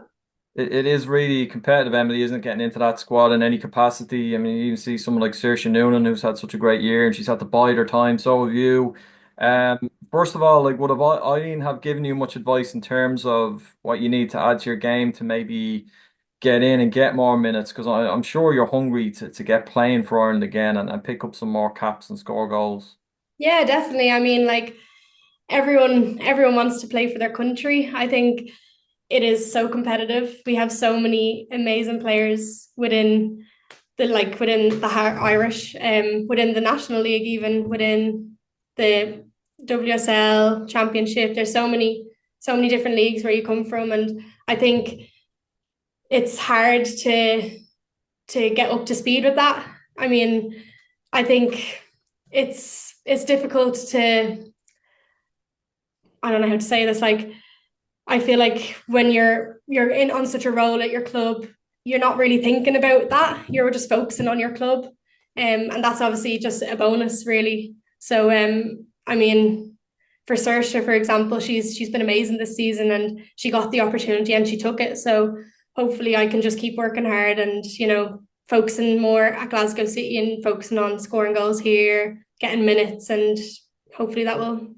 It is really competitive, Emily, isn't it, getting into that squad in any capacity? I mean, you even see someone like Saoirse Noonan, who's had such a great year, and she's had to bide her time. So have you. First of all, like, would have Eileen have given you much advice in terms of what you need to add to your game to maybe get in and get more minutes? Because I'm sure you're hungry to get playing for Ireland again and pick up some more caps and score goals. Yeah, definitely. I mean, like, everyone wants to play for their country. I think it is so competitive. We have so many amazing players within the Irish, within the National League, even within the WSL Championship. There's so many different leagues where you come from, and I think it's hard to get up to speed with that. I mean, I think it's difficult to, I don't know how to say this, like, I feel like when you're in on such a role at your club, you're not really thinking about that. You're just focusing on your club. And that's obviously just a bonus, really. So I mean, for Saoirse, for example, she's been amazing this season, and she got the opportunity and she took it. So hopefully I can just keep working hard and, focusing more at Glasgow City and focusing on scoring goals here, getting minutes, and hopefully that will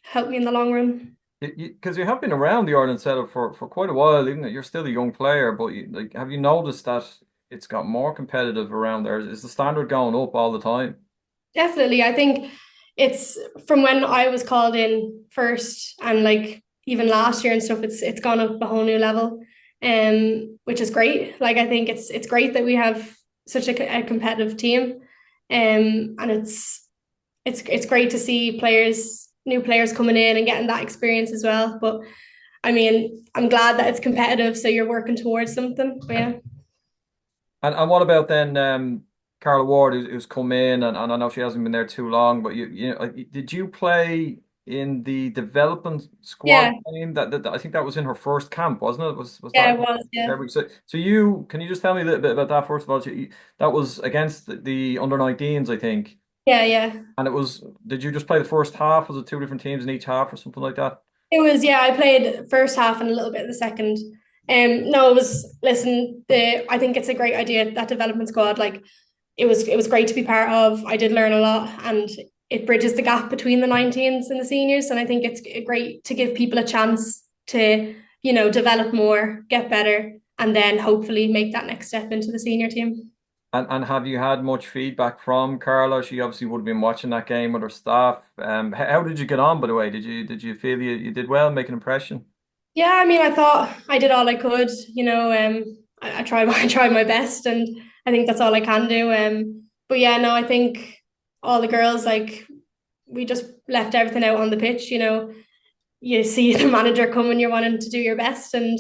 help me in the long run. Because you have been around the Ireland setup for quite a while, even though you're still a young player. But have you noticed that it's got more competitive around there? Is the standard going up all the time? Definitely. I think it's from when I was called in first, and like even last year and stuff, it's gone up a whole new level, which is great. Like, I think it's great that we have such a competitive team, and it's great to see new players coming in and getting that experience as well. But I mean, I'm glad that it's competitive, so you're working towards something. But yeah. And what about then Carla Ward, who's come in, and I know she hasn't been there too long, but did you play in the development squad team? That I think that was in her first camp, wasn't it? Was Yeah, that? it was. Yeah. So can you just tell me a little bit about that first of all? That was against the under-19s, I think. Yeah. And did you just play the first half? Was it two different teams in each half or something like that? It was, yeah, I played first half and a little bit of the second. No, it was, listen, I think it's a great idea, that development squad. Like, it was great to be part of. I did learn a lot, and it bridges the gap between the 19s and the seniors. And I think it's great to give people a chance to, develop more, get better, and then hopefully make that next step into the senior team. And have you had much feedback from Carla? She obviously would have been watching that game with her staff. How did you get on, by the way? Did you feel you did well, make an impression? Yeah, I mean, I thought I did all I could. I tried my best, and I think that's all I can do. But yeah, no, I think all the girls, like we just left everything out on the pitch. You see the manager coming, you're wanting to do your best, and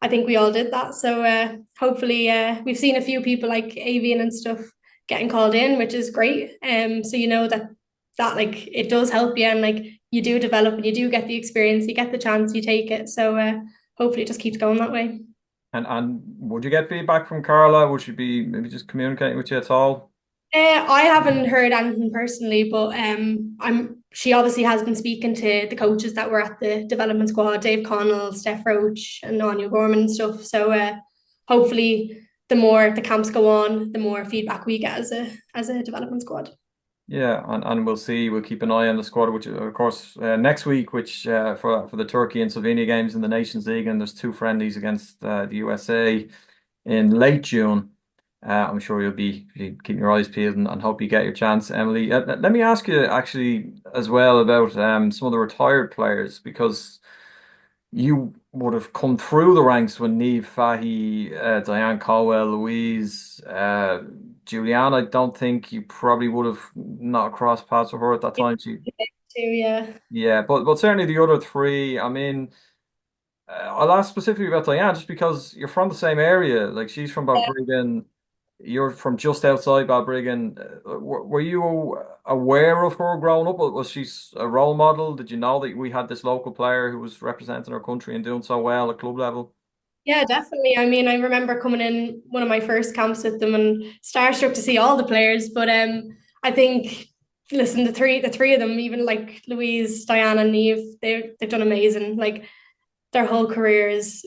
I think we all did that. So hopefully, we've seen a few people like Avian and stuff getting called in, which is great. So that like it does help you, and like you do develop and you do get the experience, you get the chance, you take it. So hopefully it just keeps going that way. And would you get feedback from Carla? Would she be maybe just communicating with you at all? I haven't heard anything personally, but she obviously has been speaking to the coaches that were at the development squad, Dave Connell, Steph Roach, and Anya Gorman and stuff. So hopefully the more the camps go on, the more feedback we get as a development squad. Yeah, and we'll see. We'll keep an eye on the squad, which of course next week, which for the Turkey and Slovenia games in the Nations League, and there's 2 friendlies against the USA in late June. I'm sure you'll be keeping your eyes peeled and hope you get your chance, Emily. Let me ask you actually as well about some of the retired players, because you would have come through the ranks when Niamh Fahey, Diane Caldwell, Louise, Julianne. I don't think you probably would have not crossed paths with her at that time. Yeah. Yeah, but certainly the other three. I mean, I'll ask specifically about Diane just because you're from the same area. Like she's from Balbriggan, you're from just outside Balbriggan. Were you aware of her growing up? Was she a role model? Did you know that we had this local player who was representing our country and doing so well at club level? Yeah, definitely. I mean, I remember coming in one of my first camps with them and starstruck to see all the players. But I think, listen, the three of them, even like Louise, Diana, and Niamh, they've done amazing. Like their whole career is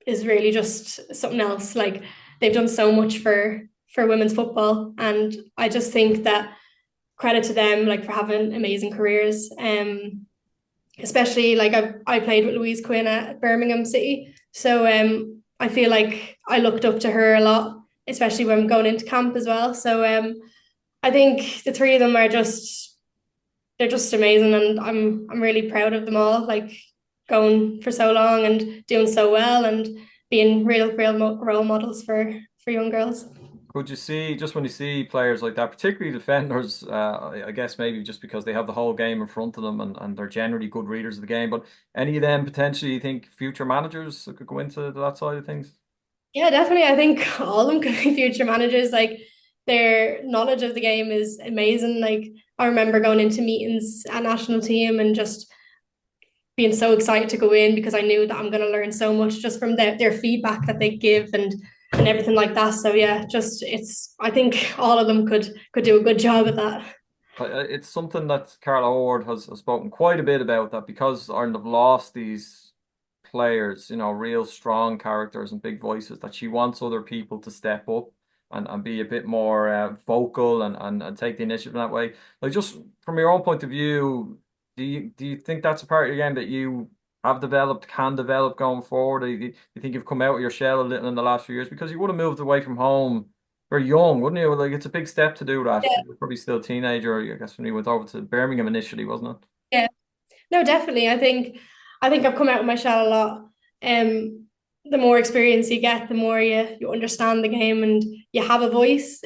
really just something else. Like they've done so much for women's football, and I just think that credit to them, like for having amazing careers. Especially like I played with Louise Quinn at Birmingham City, so I feel like I looked up to her a lot, especially when I'm going into camp as well. So I think the three of them are they're just amazing, and I'm really proud of them all. Like going for so long and doing so well and being real role models for young girls. Could you see, just when you see players like that, particularly defenders, I guess maybe just because they have the whole game in front of them and they're generally good readers of the game, but any of them potentially you think future managers could go into that side of things? Yeah, definitely. I think all of them could be future managers. Like their knowledge of the game is amazing. Like I remember going into meetings at national team and just being so excited to go in because I knew that I'm going to learn so much just from their feedback that they give and everything like that. So yeah, just I think all of them could do a good job at that. It's something that Carla Howard has spoken quite a bit about, that because Ireland have lost these players, real strong characters and big voices, that she wants other people to step up and be a bit more vocal and take the initiative in that way. Like just from your own point of view, do you think that's a part of your game that you have developed, can develop going forward? Do you think you've come out of your shell a little in the last few years? Because you would have moved away from home very young, wouldn't you? Like it's a big step to do that. Yeah. You're probably still a teenager, I guess, when you went over to Birmingham initially, wasn't it? Yeah. No, definitely. I think I've come out of my shell a lot. The more experience you get, the more you understand the game and you have a voice.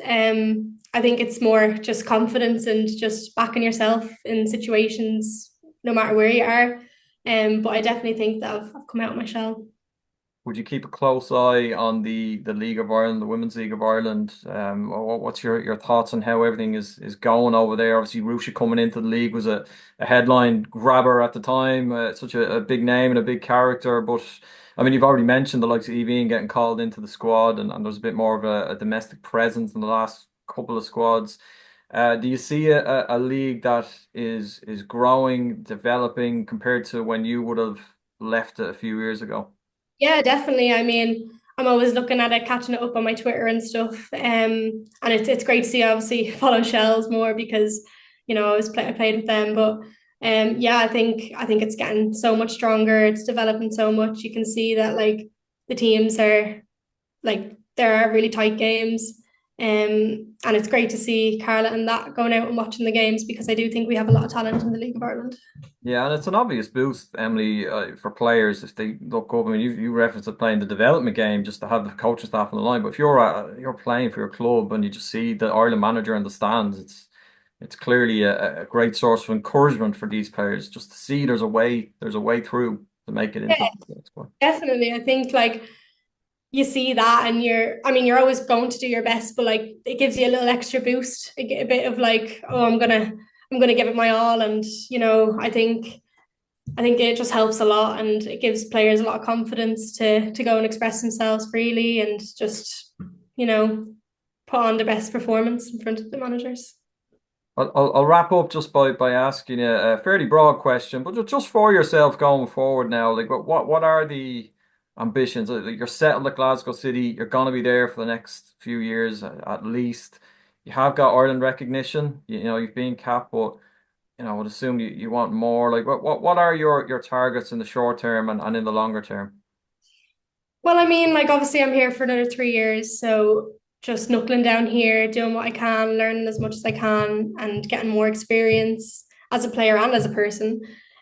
I think it's more just confidence and just backing yourself in situations, no matter where you are. But I definitely think that I've come out of my shell. Would you keep a close eye on the League of Ireland, the Women's League of Ireland? What's your thoughts on how everything is going over there? Obviously, Rusha coming into the league was a headline grabber at the time, such a big name and a big character. But I mean, you've already mentioned the likes of Evie getting called into the squad, and there's a bit more of a domestic presence in the last couple of squads. Do you see a league that is growing, developing compared to when you would have left it a few years ago? Yeah, definitely. I mean, I'm always looking at it, catching it up on my Twitter and stuff. And it's great to see, obviously, follow Shells more because, I played with them. But yeah, I think it's getting so much stronger. It's developing so much. You can see that like the teams are like there are really tight games. And it's great to see Carla and that going out and watching the games because I do think we have a lot of talent in the League of Ireland. Yeah, and it's an obvious boost, Emily, for players if they look up. I mean, you referenced it playing the development game just to have the coaching staff on the line. But if you're playing for your club and you just see the Ireland manager in the stands, it's clearly a great source of encouragement for these players just to see there's a way through to make it into the squad. Definitely. I think like you see that and you're always going to do your best, but like it gives you a little extra boost, a bit of like, oh, I'm gonna give it my all. And I think it just helps a lot, and it gives players a lot of confidence to go and express themselves freely and just put on the best performance in front of the managers. I'll wrap up just by asking you a fairly broad question, but just for yourself going forward now, like what are the ambitions? Like, you're settled at Glasgow City, you're gonna be there for the next few years at least. You have got Ireland recognition, you've been capped, but I would assume you want more. Like what are your targets in the short term and in the longer term? Well, I mean, like obviously I'm here for another 3 years, so just knuckling down here, doing what I can, learning as much as I can, and getting more experience as a player and as a person.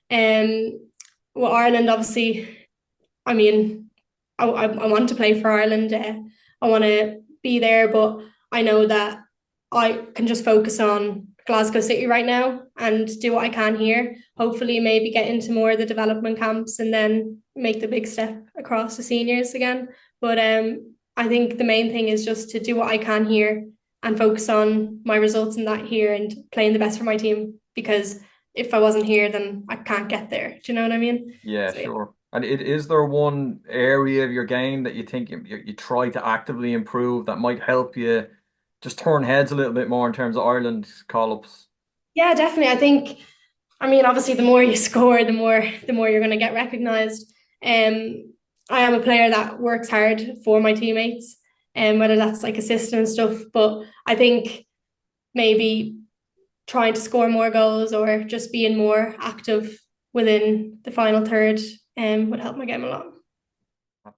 Well, Ireland, obviously, I mean, I want to play for Ireland. I want to be there, but I know that I can just focus on Glasgow City right now and do what I can here. Hopefully, maybe get into more of the development camps and then make the big step across the seniors again. But I think the main thing is just to do what I can here and focus on my results in that here and playing the best for my team, because if I wasn't here, then I can't get there. Do you know what I mean? Yeah, sure. And is there one area of your game that you think you try to actively improve that might help you just turn heads a little bit more in terms of Ireland call-ups? Yeah, definitely. I mean, obviously, the more you score, the more you're going to get recognised. I am a player that works hard for my teammates, and whether that's like assisting and stuff. But I think maybe trying to score more goals or just being more active within the final third would help my game a lot.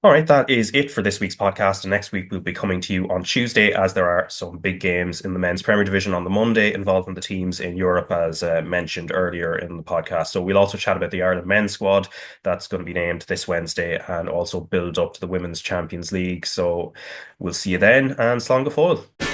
All right, that is it for this week's podcast. And next week we'll be coming to you on Tuesday, as there are some big games in the men's Premier Division on the Monday involving the teams in Europe, as mentioned earlier in the podcast. So we'll also chat about the Ireland men's squad that's going to be named this Wednesday, and also build up to the Women's Champions League. So we'll see you then, and slán go fóill.